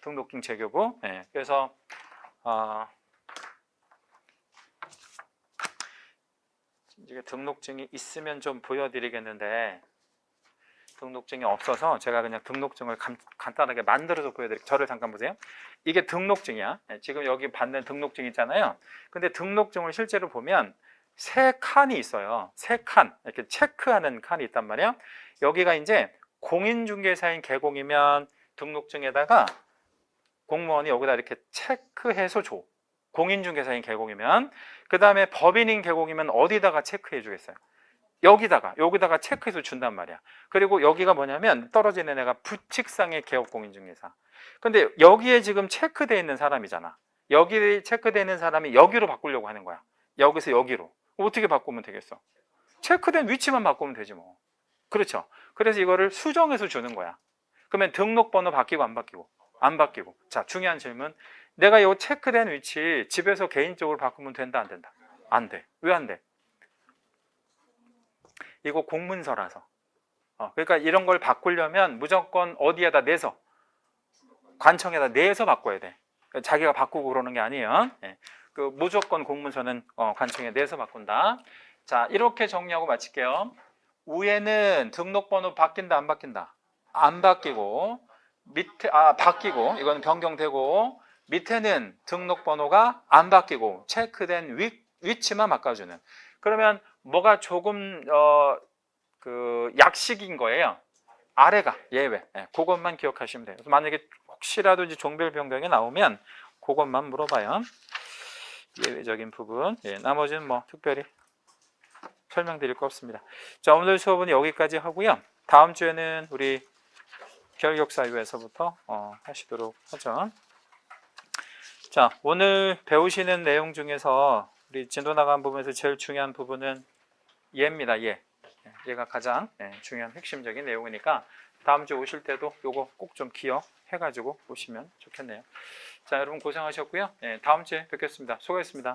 S1: 등록증 재교부. 네, 그래서 이게 등록증이 있으면 좀 보여드리겠는데 등록증이 없어서 제가 그냥 등록증을 간단하게 만들어서 보여드릴게요. 저를 잠깐 보세요. 이게 등록증이야. 네, 지금 여기 받는 등록증 있잖아요. 근데 등록증을 실제로 보면 세 칸이 있어요. 세 칸. 이렇게 체크하는 칸이 있단 말이야. 여기가 이제 공인중개사인 개공이면 등록증에다가 공무원이 여기다 이렇게 체크해서 줘. 공인중개사인 개공이면. 그 다음에 법인인 개공이면 어디다가 체크해 주겠어요? 여기다가 체크해서 준단 말이야. 그리고 여기가 뭐냐면 떨어지는 애가 부칙상의 개업공인중개사. 근데 여기에 지금 체크되어 있는 사람이잖아. 여기 체크되어 있는 사람이 여기로 바꾸려고 하는 거야. 여기서 여기로. 어떻게 바꾸면 되겠어? 체크된 위치만 바꾸면 되지 뭐. 그렇죠. 그래서 이거를 수정해서 주는 거야. 그러면 등록번호 바뀌고 안 바뀌고? 안 바뀌고. 자, 중요한 질문. 내가 이 체크된 위치 집에서 개인적으로 바꾸면 된다 안 된다? 안 돼. 왜 안 돼? 이거 공문서라서. 그러니까 이런 걸 바꾸려면 무조건 어디에다 내서 관청에다 내서 바꿔야 돼. 자기가 바꾸고 그러는 게 아니에요. 네. 그 무조건 공문서는 관청에 내서 바꾼다. 자, 이렇게 정리하고 마칠게요. 위에는 등록번호 바뀐다 안 바뀐다? 안 바뀌고 밑에 바뀌고 이거는 변경되고 밑에는 등록번호가 안 바뀌고 체크된 위치만 바꿔주는. 그러면 뭐가 조금 약식인 거예요. 아래가 예외. 그것만 기억하시면 돼요. 만약에 혹시라도 이제 종별 변경이 나오면 그것만 물어봐요. 예외적인 부분. 나머지는 뭐 특별히 설명드릴 거 없습니다. 자, 오늘 수업은 여기까지 하고요. 다음 주에는 우리 결격사유에서부터 하시도록 하죠. 자, 오늘 배우시는 내용 중에서 우리 진도 나간 부분에서 제일 중요한 부분은 얘입니다. 얘가 가장 중요한 핵심적인 내용이니까 다음 주 오실 때도 요거 꼭 좀 기억해가지고 오시면 좋겠네요. 자, 여러분 고생하셨고요. 다음 주에 뵙겠습니다. 수고했습니다.